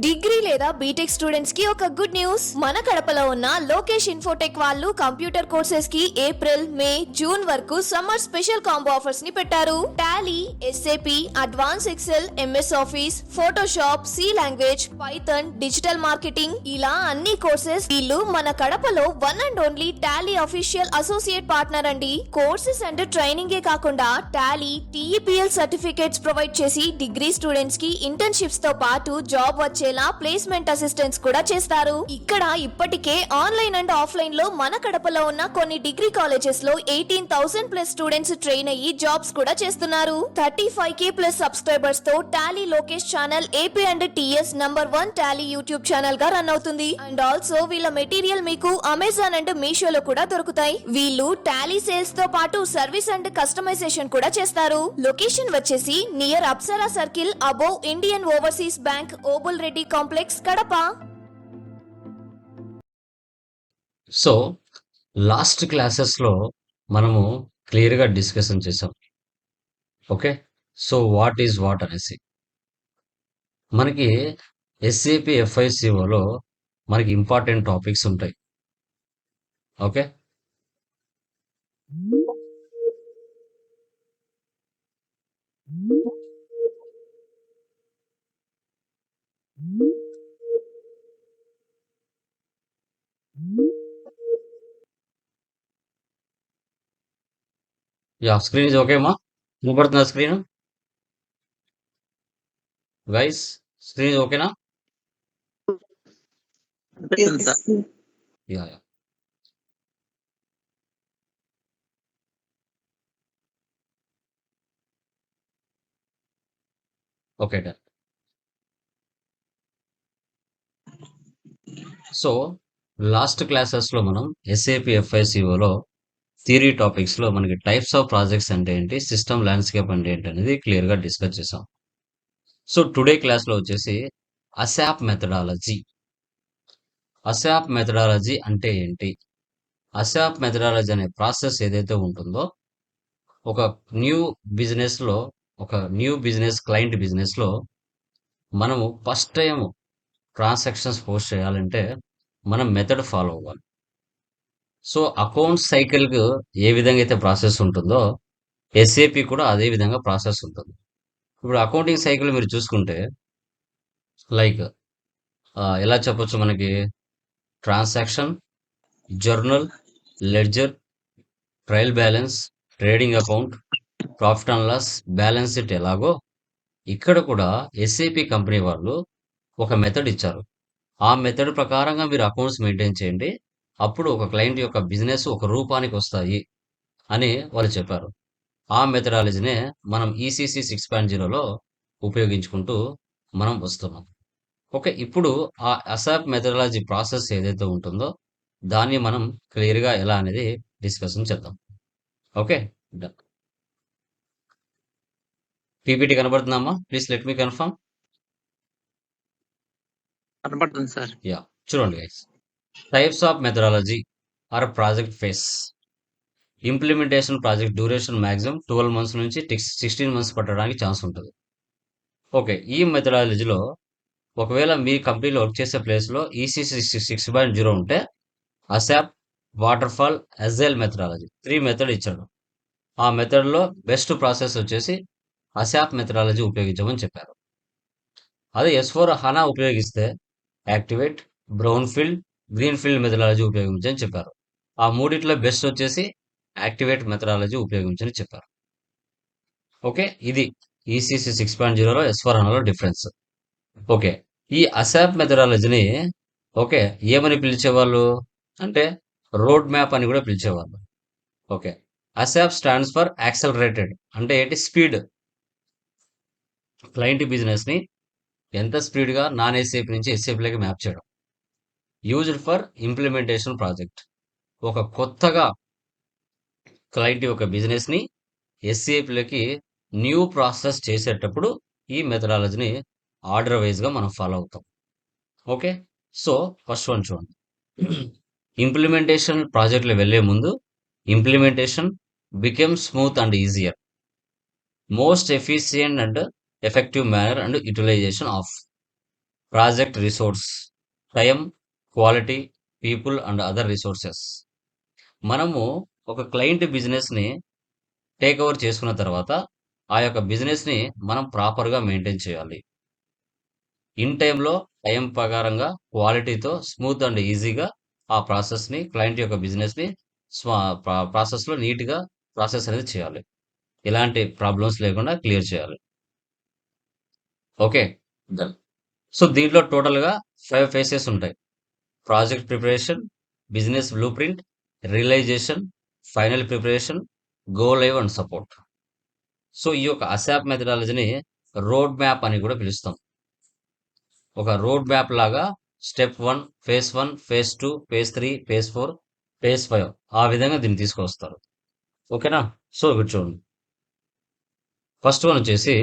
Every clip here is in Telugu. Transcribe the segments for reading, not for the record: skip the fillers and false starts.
డిగ్రీ లేదా బీటెక్ స్టూడెంట్స్ కి ఒక గుడ్ న్యూస్. మన కడపలో ఉన్న లోకేష్ ఇన్ఫోటెక్ వాళ్ళు కంప్యూటర్ కోర్సెస్ కి ఏప్రిల్, మే, జూన్ వరకు సమ్మర్ స్పెషల్ కాంబో ఆఫర్స్ ని పెట్టారు. Tally, SAP, advance Excel, MS Office, Photoshop, C language, Python, digital marketing ఇలా అన్ని కోర్సెస్. వీళ్ళు మన కడపలో one and only Tally official associate partner అండి. కోర్సెస్ అండ్ ట్రైనింగ్ కాకుండా టాలీ, టీఈపీఎల్ సర్టిఫికేట్స్ ప్రొవైడ్ చేసి డిగ్రీ స్టూడెంట్స్ కి ఇంటర్న్షిప్స్ తో పాటు జాబ్ వచ్చేలా ప్లేస్మెంట్ అసిస్టెంట్స్ కూడా చేస్తారు. ఇక్కడ ఇప్పటికే ఆన్లైన్ అండ్ ఆఫ్లైన్ లో మన కడపలో ఉన్న కొన్ని డిగ్రీ కాలేజెస్ లో 18,000+ స్టూడెంట్స్ ట్రైన్ అయ్యి జాబ్స్ కూడా చేస్తున్నారు. 35K+ సబ్స్క్రైబర్స్ తో Tally Lokesh channel AP and TS #1 Tally YouTube channel గా రన్ అవుతుంది. అండ్ ఆల్సో వీళ్ళ మెటీరియల్ మీకు అమెజాన్ అండ్ మీషోలో కూడా దొరుకుతాయి. వీళ్ళు టాలీ సేల్స్ తో పాటు సర్వీస్ అండ్ కస్టమైజేషన్ కూడా చేస్తారు. లొకేషన్ వచ్చేసి near Apsara circle above Indian overseas bank, Obul Reddy complex, Kadapa. So last క్లాసెస్లో మనము క్లియర్గా డిస్కషన్ చేసాం. Okay, so what is what అనేసి మనకి ఎస్ఏపి ఎఫ్ఐసిఓలో మనకి ఇంపార్టెంట్ టాపిక్స్ ఉంటాయి. Okay, yeah screen is okay అమ్మా? వినపడుతుందా స్క్రీన్ గైస్? స్క్రీన్ ఇస్ ఓకేనా? Yeah yeah okay done. So last క్లాసెస్లో మనం ఎస్ఏపి ఎఫ్ఐసిఓలో థియరీ టాపిక్స్లో మనకి టైప్స్ ఆఫ్ ప్రాజెక్ట్స్ అంటే ఏంటి, సిస్టమ్ ల్యాండ్స్కేప్ అంటే ఏంటి అనేది క్లియర్గా డిస్కస్ చేసాం. సో టుడే క్లాస్లో వచ్చేసి అసాప్ మెథడాలజీ. అసాప్ మెథడాలజీ అంటే ఏంటి, అసాప్ మెథడాలజీ అనే ప్రాసెస్ ఏదైతే ఉంటుందో ఒక న్యూ బిజినెస్లో, ఒక న్యూ బిజినెస్ క్లయింట్ బిజినెస్లో మనము ఫస్ట్ టైం ట్రాన్సాక్షన్స్ పోస్ట్ చేయాలంటే మనం మెథడ్ ఫాలో అవ్వాలి. సో అకౌంట్ సైకిల్కి ఏ విధంగా అయితే ప్రాసెస్ ఉంటుందో ఎస్ఏపి కూడా అదే విధంగా ప్రాసెస్ ఉంటుంది. ఇప్పుడు అకౌంటింగ్ సైకిల్ మీరు చూసుకుంటే లైక్ ఎలా చెప్పొచ్చు, మనకి transaction, journal, ledger, trial balance, trading account, profit and loss, balance sheet ఎలాగో ఇక్కడ కూడా ఎస్ఏపి కంపెనీ వాళ్ళు ఒక మెథడ్ ఇచ్చారు. ఆ మెథడ్ ప్రకారంగా మీరు అకౌంట్స్ మెయింటైన్ చేయండి, అప్పుడు ఒక క్లయింట్ యొక్క బిజినెస్ ఒక రూపానికి వస్తాయి అని వాళ్ళు చెప్పారు. ఆ మెథడాలజీనే మనం ఈసీసీ 6.0లో ఉపయోగించుకుంటూ మనం వస్తున్నాం. ఓకే, ఇప్పుడు ఆ అసాప్ మెథడాలజీ ప్రాసెస్ ఏదైతే ఉంటుందో దాన్ని మనం క్లియర్గా ఎలా అనేది డిస్కషన్ చేద్దాం. Okay done. పీపీటీ కనబడుతుందమ్మా? Please let me confirm. కనపడుతుంది సార్. యా, చూడండి guys, types of methodology are project phase. Implementation project duration maximum 12 months నుంచి 16 మంత్స్ పట్టడానికి ఛాన్స్ ఉంటుంది. ఓకే, ఈ మెథడాలజీలో ఒకవేళ మీ కంపెనీలో వర్క్ చేసే ప్లేస్లో ఈసీసీ 6.0 ఉంటే ASAP, waterfall, agile methodology 3 method ఇచ్చాడు. ఆ మెథడ్లో బెస్ట్ ప్రాసెస్ వచ్చేసి అసాప్ మెథడాలజీ ఉపయోగించమని చెప్పారు. అదే S4 హనా ఉపయోగిస్తే activate, brown field, green field methodology ఉపయోగించని చెప్పారు. ఆ మూడిట్లో బెస్ట్ వచ్చేసి యాక్టివేట్ మెథడాలజీ ఉపయోగించని చెప్పారు. ఓకే, ఇది ఈసీసీ 6.0లో S4 హనాలో డిఫరెన్స్. ఓకే, ఈ అసాప్ మెథడాలజీని ఓకే ఏమని పిలిచేవాళ్ళు అంటే రోడ్ మ్యాప్ అని కూడా పిలిచేవాళ్ళు. Okay, ASAP stands for accelerated అంటే ఏంటి, స్పీడ్. క్లయింట్ బిజినెస్ని ఎంత స్పీడ్గా నాన్ ఎస్ఏపి నుంచి ఎస్ఏపిలోకి మ్యాప్ చేయడం. Used for implementation project. ఒక కొత్తగా క్లయింట్ యొక్క బిజినెస్ని ఎస్ఏపిలోకి న్యూ ప్రాసెస్ చేసేటప్పుడు ఈ మెథడాలజీని ఆర్డర్ వైజ్గా మనం ఫాలో అవుతాం. ఓకే, సో ఫస్ట్ వన్ చూడండి. ఇంప్లిమెంటేషన్ ప్రాజెక్ట్లో వెళ్ళే ముందు implementation became smooth and easier, most efficient and effective manner and utilization of project resource, time, quality, people and other resources. మనము ఒక క్లయింట్ బిజినెస్ని టేక్ ఓవర్ చేసుకున్న తర్వాత ఆ యొక్క బిజినెస్ని మనం ప్రాపర్గా మెయింటైన్ చేయాలి. ఇన్ టైంలో టైం ప్రకారంగా క్వాలిటీతో స్మూత్ అండ్ ఈజీగా ఆ ప్రాసెస్ని క్లయింట్ యొక్క బిజినెస్ని ప్రాసెస్లో నీట్గా ప్రాసెస్ అనేది చేయాలి. ఎలాంటి ప్రాబ్లమ్స్ లేకుండా క్లియర్ చేయాలి. Okay, done. సో దీంట్లో టోటల్గా 5 ఫేసెస్ ఉంటాయి. Project preparation, business blueprint, realization, final preparation, go live and support. So ఈ యొక్క అసాప్ మెథడాలజీని రోడ్ మ్యాప్ అని కూడా పిలుస్తాం. ఒక రోడ్ మ్యాప్ లాగా step 1, phase 1, phase 2, phase 3, phase 4, phase 5 ఆ విధంగా దీన్ని తీసుకొస్తారు. ఓకేనా? సో ఇక్కడ చూడండి. ఫస్ట్ వన్ వచ్చేసి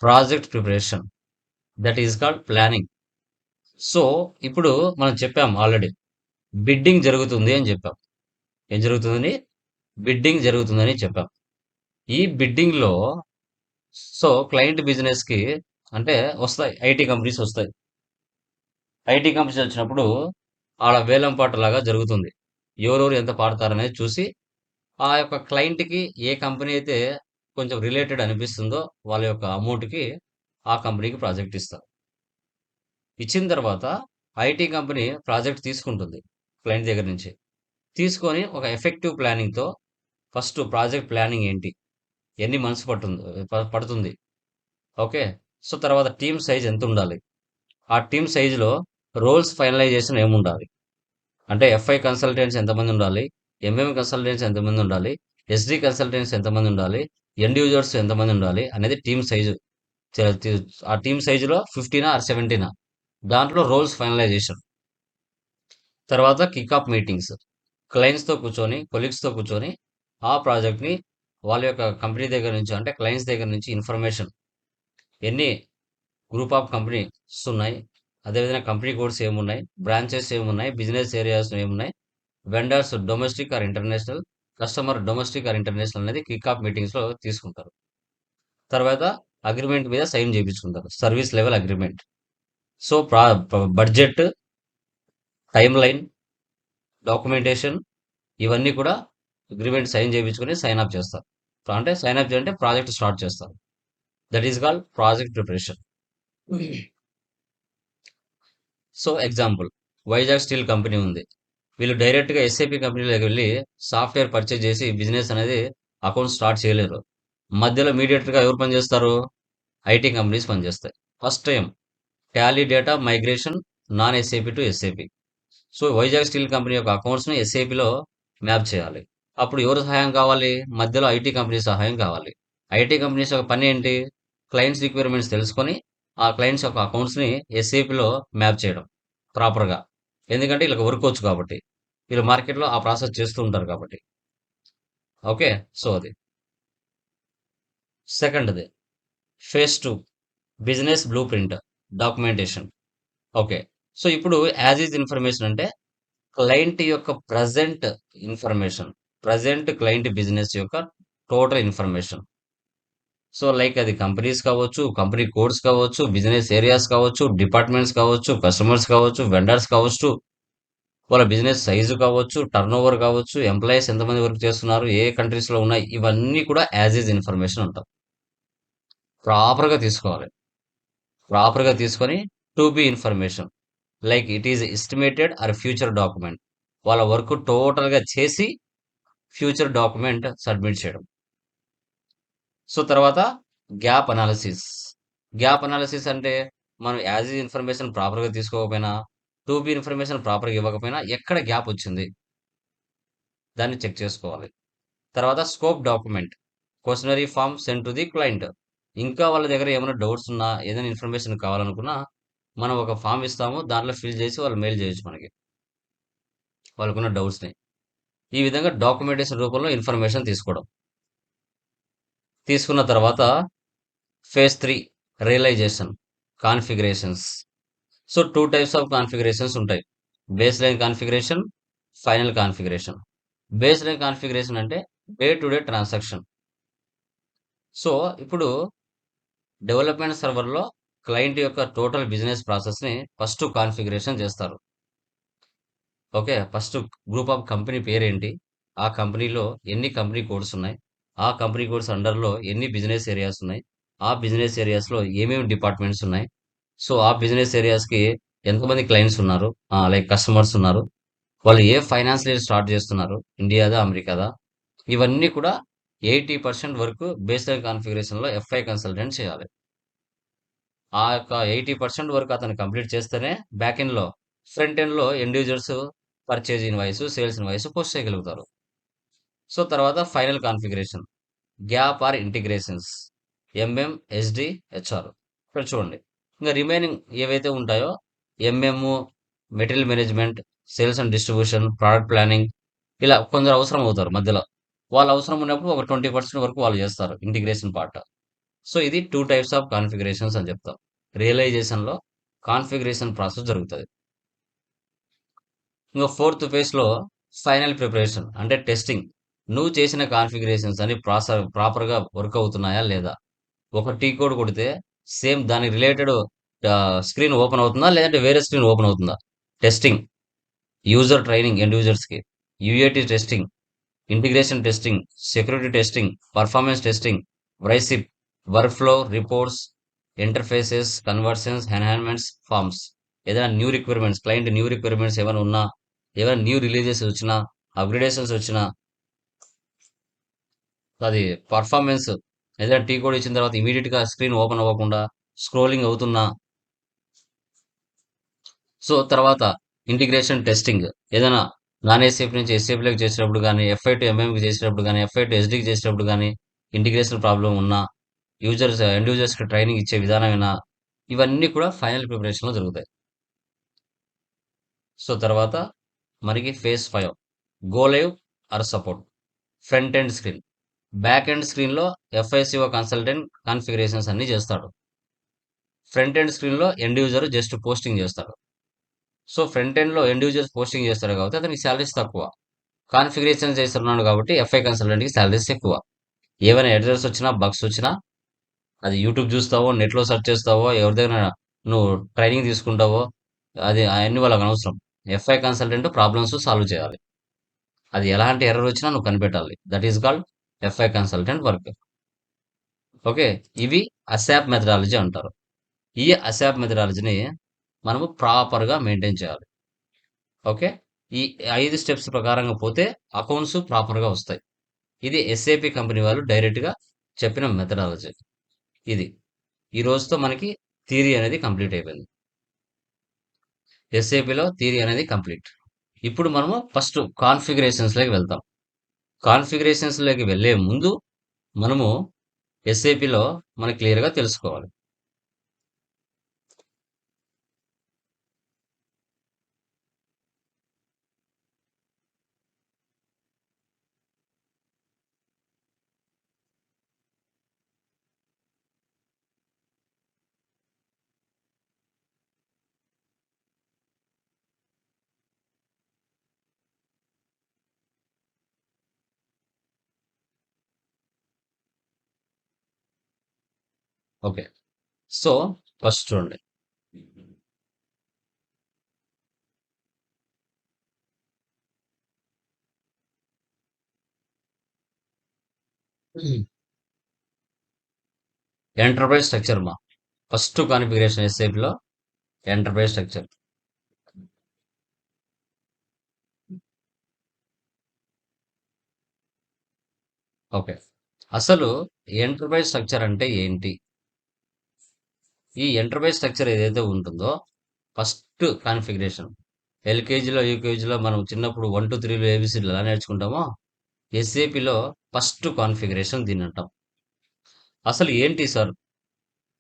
project preparation, that is called planning. So ఇప్పుడు మనం చెప్పాం ఆల్రెడీ బిడ్డింగ్ జరుగుతుంది అని చెప్పాం. ఏం జరుగుతుందని? బిడ్డింగ్ జరుగుతుందని చెప్పాం. ఈ బిడ్డింగ్ లో సో క్లయింట్ బిజినెస్ కి అంటే వస్తాయి, ఐటీ కంపెనీస్ వస్తాయి. ఐటీ కంపెనీస్ వచ్చినప్పుడు ఆడ వేలం పాట లాగా జరుగుతుంది. ఎవరెవరు ఎంత పాడతారనేది చూసి ఆ యొక్క క్లయింట్కి ఏ కంపెనీ అయితే కొంచెం రిలేటెడ్ అనిపిస్తుందో వాళ్ళ యొక్క అమౌంట్కి ఆ కంపెనీకి ప్రాజెక్ట్ ఇస్తారు. ఇచ్చిన తర్వాత ఐటీ కంపెనీ ప్రాజెక్ట్ తీసుకుంటుంది క్లయింట్ దగ్గర నుంచి. తీసుకొని ఒక ఎఫెక్టివ్ ప్లానింగ్తో ఫస్ట్ ప్రాజెక్ట్ ప్లానింగ్ ఏంటి, ఎన్ని మంత్స్ పడుతుంది, ఓకే. సో తర్వాత టీమ్ సైజ్ ఎంత ఉండాలి, ఆ టీమ్ సైజులో రోల్స్ ఫైనలైజేషన్ ఏముండాలి, అంటే ఎఫ్ఐ కన్సల్టెంట్స్ ఎంతమంది ఉండాలి, ఎంఎం కన్సల్టెంట్స్ ఎంతమంది ఉండాలి, ఎస్డి కన్సల్టెంట్స్ ఎంతమంది ఉండాలి, ఎండ్ యూజర్స్ ఎంతమంది ఉండాలి అనేది టీమ్ సైజు. ఆ టీమ్ సైజులో 15 ఆర్ 17 దాంట్లో రోల్స్ ఫైనలైజేషన్. తర్వాత కిక్ ఆఫ్ మీటింగ్స్, క్లయింట్స్తో కూర్చొని కొలీగ్స్తో కూర్చొని ఆ ప్రాజెక్ట్ని వాళ్ళ యొక్క కంపెనీ దగ్గర నుంచి అంటే క్లయింట్స్ దగ్గర నుంచి ఇన్ఫర్మేషన్, ఎన్ని గ్రూప్ ఆఫ్ కంపెనీస్ ఉన్నాయి, అదేవిధంగా కంపెనీ కోడ్స్ ఏమున్నాయి, బ్రాంచెస్ ఏమున్నాయి, బిజినెస్ ఏరియాస్ ఏమున్నాయి, vendors domestic are international, customer domestic are international అనేది కిక్ ఆఫ్ మీటింగ్స్లో తీసుకుంటారు. తర్వాత అగ్రిమెంట్ మీద సైన్ చేయించుకుంటారు, service level agreement. So budget, time line, documentation ఇవన్నీ కూడా అగ్రిమెంట్ సైన్ చేయించుకొని సైన్ అప్ చేస్తారు. అంటే సైన్ అప్ చేయాలంటే ప్రాజెక్ట్ స్టార్ట్ చేస్తారు. That is called project preparation. So example, Vizag steel company ఉంది. వీళ్ళు డైరెక్ట్గా ఎస్ఏపి కంపెనీలోకి వెళ్ళి సాఫ్ట్వేర్ పర్చేజ్ చేసి బిజినెస్ అనేది అకౌంట్ స్టార్ట్ చేయలేరు. మధ్యలో మీడియేటర్గా ఎవరు పనిచేస్తారు? ఐటీ కంపెనీస్ పనిచేస్తాయి. First time Tally data migration non SAP to SAP. So Vizag steel company యొక్క అకౌంట్స్ని ఎస్ఏపిలో మ్యాప్ చేయాలి. అప్పుడు ఎవరు సహాయం కావాలి? మధ్యలో ఐటీ కంపెనీ సహాయం కావాలి. ఐటీ కంపెనీస్ యొక్క పని ఏంటి? క్లయింట్స్ రిక్వైర్మెంట్స్ తెలుసుకొని ఆ క్లయింట్స్ యొక్క అకౌంట్స్ని ఎస్ఏపిలో మ్యాప్ చేయడం ప్రాపర్గా. ఎందుకంటే వీళ్ళకి వర్క్ వచ్చు కాబట్టి, వీళ్ళు మార్కెట్లో ఆ ప్రాసెస్ చేస్తూ ఉంటారు కాబట్టి. ఓకే, సో అది సెకండ్ది. Phase 2 business blueprint documentation. Okay, so ఇప్పుడు యాజ్ ఈజ్ ఇన్ఫర్మేషన్ అంటే క్లయింట్ యొక్క present information, present client business యొక్క టోటల్ ఇన్ఫర్మేషన్. సో లైక్ అది కంపెనీస్ కావచ్చు, కంపెనీ కోడ్స్ కావచ్చు, బిజినెస్ ఏరియాస్ కావచ్చు, డిపార్ట్మెంట్స్ కావచ్చు, కస్టమర్స్ కావచ్చు, వెండర్స్ కావచ్చు, వాళ్ళ బిజినెస్ సైజు కావచ్చు, టర్న్ ఓవర్ కావచ్చు, ఎంప్లాయీస్ ఎంతమంది వర్క్ చేస్తున్నారు, ఏ కంట్రీస్లో ఉన్నాయి, ఇవన్నీ కూడా యాజ్ ఈజ్ ఇన్ఫర్మేషన్ అంటాం. ప్రాపర్గా తీసుకోవాలి. ప్రాపర్గా తీసుకొని to be information like it is estimated or future document, వాళ్ళ వర్క్ టోటల్గా చేసి ఫ్యూచర్ డాక్యుమెంట్ సబ్మిట్ చేయడం. సో తర్వాత గ్యాప్ అనాలిసిస్. గ్యాప్ అనాలిసిస్ అంటే మనం యాజ్ ఈజ్ ఇన్ఫర్మేషన్ ప్రాపర్గా తీసుకోకపోయినా, టు బి ఇన్ఫర్మేషన్ ప్రాపర్గా ఇవ్వకపోయినా ఎక్కడ గ్యాప్ వచ్చింది దాన్ని చెక్ చేసుకోవాలి. తర్వాత scope document, questionnaire form send to the client. ఇంకా వాళ్ళ దగ్గర ఏమైనా డౌట్స్ ఉన్నా, ఏదైనా ఇన్ఫర్మేషన్ కావాలనుకున్నా మనం ఒక ఫామ్ ఇస్తాము, దాంట్లో ఫిల్ చేసి వాళ్ళు మెయిల్ చేయొచ్చు మనకి వాళ్ళకున్న డౌట్స్ని. ఈ విధంగా డాక్యుమెంటేషన్ రూపంలో ఇన్ఫర్మేషన్ తీసుకోవడం. తీసుకున్న తర్వాత phase 3 realization configurations. So 2 types of configurations ఉంటాయి, baseline configuration, final configuration. Baseline configuration అంటే day to day transaction. So ఇప్పుడు డెవలప్మెంట్ సర్వర్లో క్లయింట్ యొక్క టోటల్ బిజినెస్ ప్రాసెస్ని ఫస్ట్ కాన్ఫిగరేషన్ చేస్తారు. Okay. First group of company పేరేంటి? ఆ కంపెనీలో ఎన్ని కంపెనీ కోడ్స్ ఉన్నాయి? ఆ కంపెనీ కోడ్స్ అండర్‌లో ఎన్ని బిజినెస్ ఏరియాస్ ఉన్నాయి? ఆ బిజినెస్ ఏరియాస్‌లో ఏమేమి డిపార్ట్మెంట్స్ ఉన్నాయి? సో, ఆ బిజినెస్ ఏరియాస్‌కి ఎంతమంది క్లయింట్స్ ఉన్నారు? లైక్ కస్టమర్స్ ఉన్నారు. వాళ్ళు ఏ ఫైనాన్స్ ఇయర్ స్టార్ట్ చేస్తున్నారు? ఇండియాదా? అమెరికాదా? ఇవన్నీ కూడా 80% వరకు బేస్‌లైన్ కాన్ఫిగరేషన్‌లో ఎఫ్ఐ కన్సల్టెంట్ చేయాలి. ఆ యొక్క 80% వరకు అతను కంప్లీట్ చేస్తేనే బ్యాక్ ఎండ్‌లో, ఫ్రంట్ ఎండ్‌లో end users purchase invoice, sales invoice post చేయగలుగుతారు. సో, తర్వాత final configuration gap or integrations MM, SD, HR. ఇక్కడ చూడండి. ఇంకా రిమైనింగ్ ఏవైతే ఉంటాయో MM, material management, sales and distribution, product planning ఇలా కొందరు అవసరం అవుతారు మధ్యలో. వాళ్ళు అవసరం ఉన్నప్పుడు ఒక 20% వరకు వాళ్ళు చేస్తారు ఇంటిగ్రేషన్ పార్ట్. సో, ఇది 2 టైప్స్ ఆఫ్ కాన్ఫిగరేషన్స్ అని చెప్తాం. రియలైజేషన్‌లో కాన్ఫిగరేషన్ ప్రాసెస్ జరుగుతది. ఇంక ఫోర్త్ ఫేజ్‌లో ఫైనల్ ప్రిపరేషన్ అంటే టెస్టింగ్. నువ్వు చేసిన కాన్ఫిగరేషన్స్ అన్ని ప్రాపర్‌గా వర్క్ అవుతున్నాయా లేదా? ఒక టీ కోడ్ కొడితే సేమ్ దానికి రిలేటెడ్ స్క్రీన్ ఓపెన్ అవుతుందా? లేదంటే వేరే స్క్రీన్ ఓపెన్ అవుతుందా? టెస్టింగ్. యూజర్ ట్రైనింగ్ ఎండ్ యూజర్స్‌కి. UAT testing, integration testing, security testing, performance testing, వైసిప్, workflow, reports, interfaces, conversions, enhancements, forms. ఏదైనా new requirements, client new requirements ఏమైనా ఉన్నా, ఏమైనా న్యూ రిలీజెస్ వచ్చినా, అప్‌గ్రేడేషన్స్ వచ్చినా, అది పర్ఫార్మెన్స్ ఏదైనా టీ కోడ్ ఇచ్చిన తర్వాత ఇమ్మీడియేట్‌గా స్క్రీన్ ఓపెన్ అవ్వకుండా స్క్రోలింగ్ అవుతున్నా, సో తర్వాత ఇంటిగ్రేషన్ టెస్టింగ్ ఏదైనా నాన్ ఎస్ఏపీ నుంచి ఎస్ఏపీలోకి చేసేటప్పుడు కానీ, ఎఫ్ఐ టు ఎంఎంకి చేసేటప్పుడు కానీ, ఎఫ్ఐ టు ఎస్డీకి చేసేటప్పుడు కానీ, ఇంటిగ్రేషన్ ప్రాబ్లమ్ ఉన్నా, ఎండ్ యూజర్స్‌కి ట్రైనింగ్ ఇచ్చే విధానమైనా, ఇవన్నీ కూడా ఫైనల్ ప్రిపరేషన్‌లో జరుగుతాయి. సో, తర్వాత మనకి phase 5 go live are support. Front end screen. Back end స్క్రీన్‌లో ఎఫ్ఐసిఓ కన్సల్టెంట్ కాన్ఫిగరేషన్స్ అన్నీ చేస్తాడు. ఫ్రంట్ ఎండ్ స్క్రీన్‌లో ఎండ్ యూజర్ జస్ట్ పోస్టింగ్ చేస్తాడు. సో, ఫ్రంట్ ఎండ్‌లో ఎండ్ యూజర్స్ పోస్టింగ్ చేస్తాడు కాబట్టి అతనికి సాలరీస్ తక్కువ. కాన్ఫిగరేషన్ చేస్తున్నాడు కాబట్టి ఎఫ్ఐ కన్సల్టెంట్‌కి సాలరీస్ ఎక్కువ. ఏవైనా ఎర్రర్స్ వచ్చినా, బగ్స్ వచ్చినా అది యూట్యూబ్ చూస్తావో, నెట్‌లో సెర్చ్ చేస్తావో, ఎవరి దగ్గర నువ్వు ట్రైనింగ్ తీసుకుంటావో, అది అయన్నీ వాళ్ళకనవసరం. ఎఫ్ఐ కన్సల్టెంట్ ప్రాబ్లమ్స్ సాల్వ్ చేయాలి. అది ఎలాంటి ఎర్రర్ వచ్చినా నువ్వు కనిపెట్టాలి. That is called FI consultant work. Okay. ఇవి అసాప్ మెథడాలజీ అంటారు. ఈ అసాప్ మెథడాలజీని మనము ప్రాపర్‌గా మెయింటైన్ చేయాలి. ఓకే. ఈ 5 స్టెప్స్ ప్రకారంగా పోతే అకౌంట్స్ ప్రాపర్‌గా వస్తాయి. ఇది ఎస్ఏపీ కంపెనీ వాళ్ళు డైరెక్ట్‌గా చెప్పిన మెథడాలజీ ఇది. ఈ రోజుతో మనకి థియరీ అనేది కంప్లీట్ అయిపోయింది. ఎస్ఏపీలో థియరీ అనేది కంప్లీట్. ఇప్పుడు మనము ఫస్ట్ కాన్ఫిగరేషన్స్‌లోకి వెళ్తాం. కాన్ఫిగరేషన్స్‌లోకి వెళ్ళే ముందు మనము ఎస్ఏపీలో మనం క్లియర్‌గా తెలుసుకోవాలి. ఓకే. సో, ఫస్ట్ చూడండి. ఎంటర్‌ప్రైజ్ స్ట్రక్చర్ ఫస్ట్ కాన్ఫిగరేషన్ ఎస్ఏపీలో ఎంటర్‌ప్రైజ్ స్ట్రక్చర్. ఓకే. అసలు ఎంటర్‌ప్రైజ్ స్ట్రక్చర్ అంటే ఏంటి? ఈ ఎంటర్‌ప్రైజ్ స్ట్రక్చర్ ఏదైతే ఉంటుందో ఫస్ట్ కాన్ఫిగరేషన్ ఎల్‌కేజీలో, యూకేజీలో మనం చిన్నప్పుడు 1, 2, 3లు ఏబీసీడీలు ఎలా నేర్చుకుంటామో ఎస్ఏపీలో ఫస్ట్ కాన్ఫిగరేషన్ దీన్నంటాం. అసలు ఏంటి సార్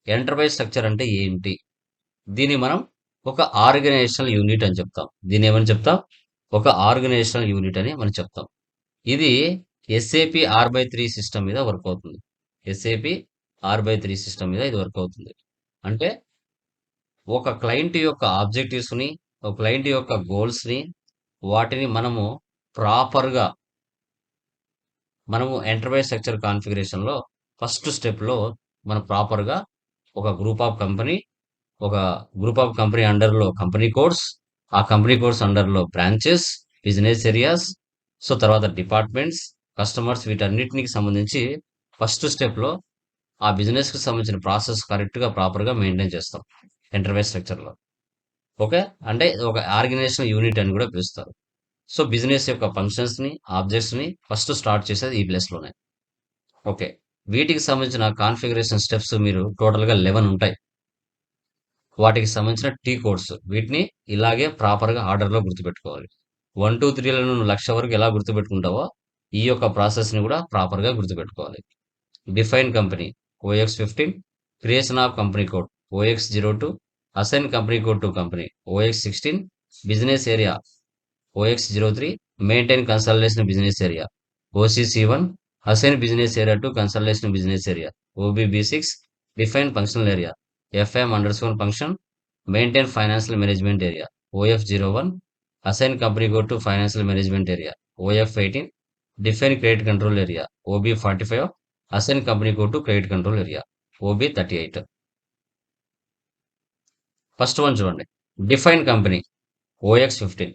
ఎంటర్‌ప్రైజ్ స్ట్రక్చర్ అంటే ఏంటి? దీన్ని మనం ఒక ఆర్గనైజేషనల్ యూనిట్ అని చెప్తాం. దీన్నేమని చెప్తాం? ఒక ఆర్గనైజేషనల్ యూనిట్ అని మనం చెప్తాం. ఇది ఎస్ఏపీ ఆర్/3 సిస్టమ్ మీద వర్క్ అవుతుంది. ఎస్ఏపీ ఆర్/3 సిస్టమ్ మీద ఇది వర్క్ అవుతుంది. అంటే ఒక క్లయింట్ యొక్క ఆబ్జెక్టివ్స్‌ని, ఒక క్లయింట్ యొక్క గోల్స్‌ని వాటిని ప్రాపర్‌గా మనము ఎంటర్‌ప్రైజ్ స్ట్రక్చర్ కాన్ఫిగరేషన్‌లో ఫస్ట్ స్టెప్‌లో మనం ప్రాపర్‌గా ఒక గ్రూప్ ఆఫ్ కంపెనీ ఒక గ్రూప్ ఆఫ్ కంపెనీ అండర్లో కంపెనీ కోడ్స్, ఆ కంపెనీ కోడ్స్ అండర్లో బ్రాంచెస్, బిజినెస్ ఏరియాస్, సో తర్వాత డిపార్ట్మెంట్స్, కస్టమర్స్, వీటన్నిటికి సంబంధించి ఫస్ట్ స్టెప్లో ఆ బిజినెస్ కి సంబంధించిన ప్రాసెస్ కరెక్ట్ గా ప్రాపర్ గా మెయింటైన్ చేస్తాం ఎంటర్ప్రైజ్ స్ట్రక్చర్ లో. ఓకే, అంటే ఒక ఆర్గనైజేషన్ యూనిట్ అని కూడా పిలుస్తారు. సో బిజినెస్ యొక్క ఫంక్షన్స్ ని, ఆబ్జెక్ట్స్ ని ఫస్ట్ స్టార్ట్ చేసేది ఈ ప్లేస్ లోనే. ఓకే, వీటికి సంబంధించిన కాన్ఫిగరేషన్ స్టెప్స్ మీరు టోటల్ గా 11 ఉంటాయి. వాటికి సంబంధించిన టీ కోడ్స్, వీటిని ఇలాగే ప్రాపర్ గా ఆర్డర్ లో గుర్తుపెట్టుకోవాలి. 1 2 3లను నువ్వు 1,00,000 వరకు ఎలా గుర్తుపెట్టుకుంటావో ఈ యొక్క ప్రాసెస్ ని కూడా ప్రాపర్ గా గుర్తుపెట్టుకోవాలి. Define company OX15, creation of company code OX02, assign company code to company OX16, business area OX03, maintain consultation business area OCC1, assign business area to consultation business area OBB6, define functional area FM underscore function, maintain financial management area OF01, assign company code to financial management area OF18, define credit control area OB45, assign company code to credit control area OB38. First one చూడండి, define company OX15.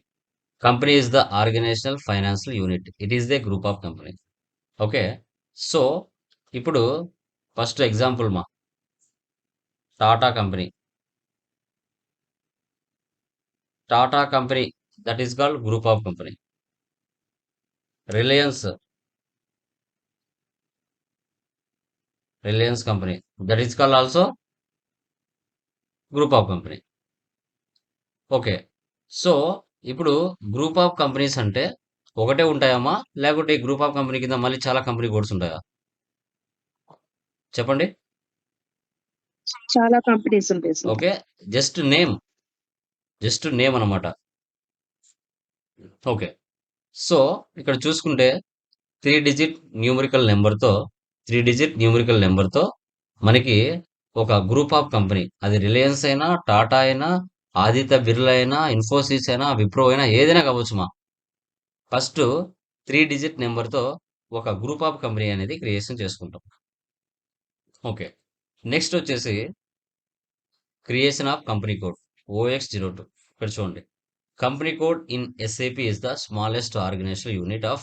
Company is the organizational financial unit, it is the group of company. Okay, so ఇప్పుడు ఫస్ట్ ఎగ్జాంపుల్ మా Tata company. Tata company that is called group of company. Reliance company that is called also group of company. Okay, so ఇప్పుడు గ్రూప్ ఆఫ్ కంపెనీస్ అంటే ఒకటే ఉంటాయమ్మా, లేకుంటే ఈ గ్రూప్ ఆఫ్ కంపెనీ కింద మళ్ళీ చాలా కంపెనీ కోడ్స్ ఉంటాయా? చెప్పండి. చాలా కంపెనీస్ ఉంటాయి సార్. ఓకే, జస్ట్ నేమ్ అన్నమాట. ఓకే, సో ఇక్కడ చూసుకుంటే 3 డిజిట్ న్యూమరికల్ నెంబర్తో మనకి ఒక గ్రూప్ ఆఫ్ కంపెనీ, అది రిలయన్స్ అయినా, టాటా అయినా, ఆదిత్య బిర్లా అయినా, ఇన్ఫోసిస్ అయినా, విప్రో అయినా, ఏదైనా కావచ్చు మా. ఫస్ట్ 3 డిజిట్ నెంబర్తో ఒక గ్రూప్ ఆఫ్ కంపెనీ అనేది క్రియేషన్ చేసుకుంటాం. ఓకే, నెక్స్ట్ వచ్చేసి creation of company code OX02. ఇక్కడ చూడండి, company code in SAP is the smallest organizational unit of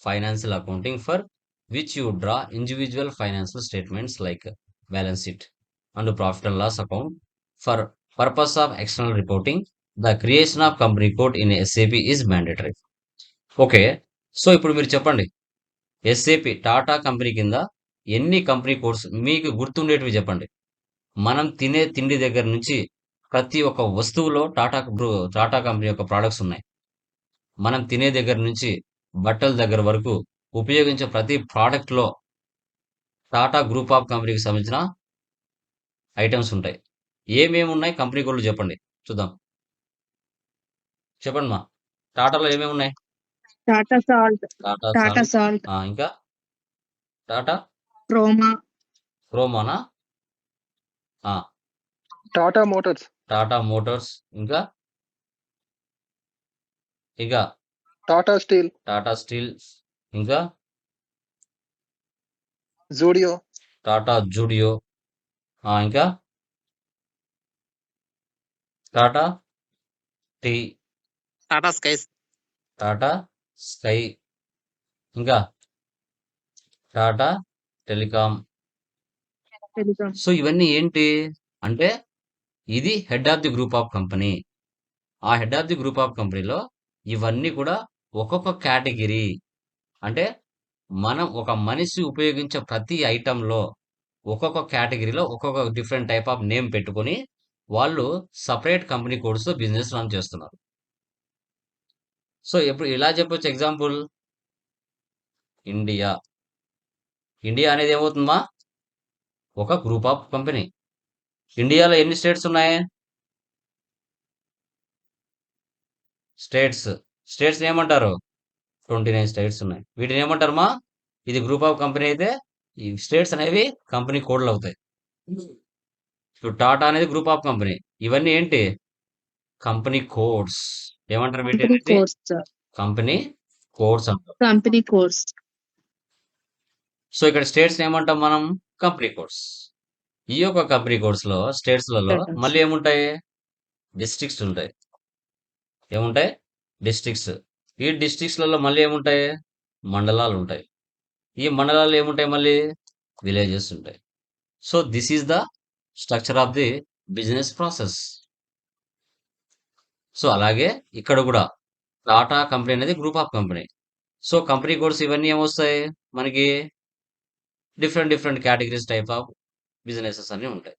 financial accounting for which you draw individual financial statements like balance sheet and profit and loss account for purpose of external reporting. The creation of company code in SAP is mandatory. Okay, so ఇప్పుడు మీరు చెప్పండి, SAP టాటా కంపెనీ కింద ఎన్ని కంపెనీ కోడ్స్ మీకు గుర్తుండేటివి చెప్పండి. మనం తినే తిండి దగ్గర నుంచి ప్రతి ఒక్క వస్తువులో టాటా కంపెనీ యొక్క ప్రోడక్ట్స్ ఉన్నాయి. మనం తినే దగ్గర నుంచి బట్టల దగ్గర వరకు ఉపయోగించే ప్రతి ప్రోడక్ట్ లో టాటా గ్రూప్ ఆఫ్ కంపెనీకి సంబంధించిన ఐటమ్స్ ఉంటాయి. ఏమేమి ఉన్నాయి కంపెనీ కోడ్లు చెప్పండి చూద్దాం. చెప్పండి మా, టాటాలో ఏమేమి ఉన్నాయి? Tata Salt, Tata Tata Salt, Salt, ఇంకా టాటా క్రోమా, క్రోమానా, టాటా మోటార్స్, టాటా మోటార్స్, ఇంకా ఇంకా టాటా స్టీల్, టాటా స్టీల్, ఇంకా జూడియో, టాటా జూడియో, ఇంకా Tata Tea, Tata Skies, Tata Sky, ఇంకా టాటా టెలికాం. టెలికాం. సో ఇవన్నీ ఏంటి అంటే ఇది head of the group of company. ఆ head of the group of కంపెనీలో ఇవన్నీ కూడా ఒక్కొక్క కేటగిరీ, అంటే మనం ఒక మనిషి ఉపయోగించే ప్రతి ఐటంలో ఒక్కొక్క కేటగిరీలో ఒక్కొక్క డిఫరెంట్ టైప్ ఆఫ్ నేమ్ పెట్టుకొని వాళ్ళు సపరేట్ కంపెనీ కోడ్స్ తో బిజినెస్ రన్ చేస్తున్నారు. సో ఎప్పుడు ఇలా చెప్పొచ్చు, ఎగ్జాంపుల్ ఇండియా. ఇండియా అనేది ఏమవుతుందా? ఒక గ్రూప్ ఆఫ్ కంపెనీ. ఇండియాలో ఎన్ని స్టేట్స్ ఉన్నాయి? స్టేట్స్ ఏమంటారు? 29 స్టేట్స్ ఉన్నాయి. వీటిని ఏమంటారు మా? ఇది గ్రూప్ ఆఫ్ కంపెనీ అయితే ఈ స్టేట్స్ అనేవి కంపెనీ కోడ్లు అవుతాయి. ఇప్పుడు టాటా అనేది గ్రూప్ ఆఫ్ కంపెనీ. ఇవన్నీ ఏంటి? Company codes. ఏమంటారు కంపెనీ వీటి? Course sir. కంపెనీ కోడ్స్ అంటారు. Company course. సో ఇక్కడ స్టేట్స్ ఏమంటాం మనం? Company codes. ఈ యొక్క కంపెనీ కోడ్స్లో స్టేట్స్లలో మళ్ళీ ఏముంటాయి? డిస్ట్రిక్ట్స్ ఉంటాయి. ఏముంటాయి? డిస్ట్రిక్ట్స్. ఈ డిస్ట్రిక్ట్స్లలో మళ్ళీ ఏముంటాయి? మండలాలు ఉంటాయి. ఈ మండలాలు ఏముంటాయి? మళ్ళీ విలేజెస్ ఉంటాయి. So this is the structure of the business process. So అలాగే ఇక్కడ కూడా టాటా కంపెనీ అనేది group of company. So company codes ఇవన్నీ ఏమొస్తాయి మనకి? Different different categories type of businesses అన్నీ ఉంటాయి.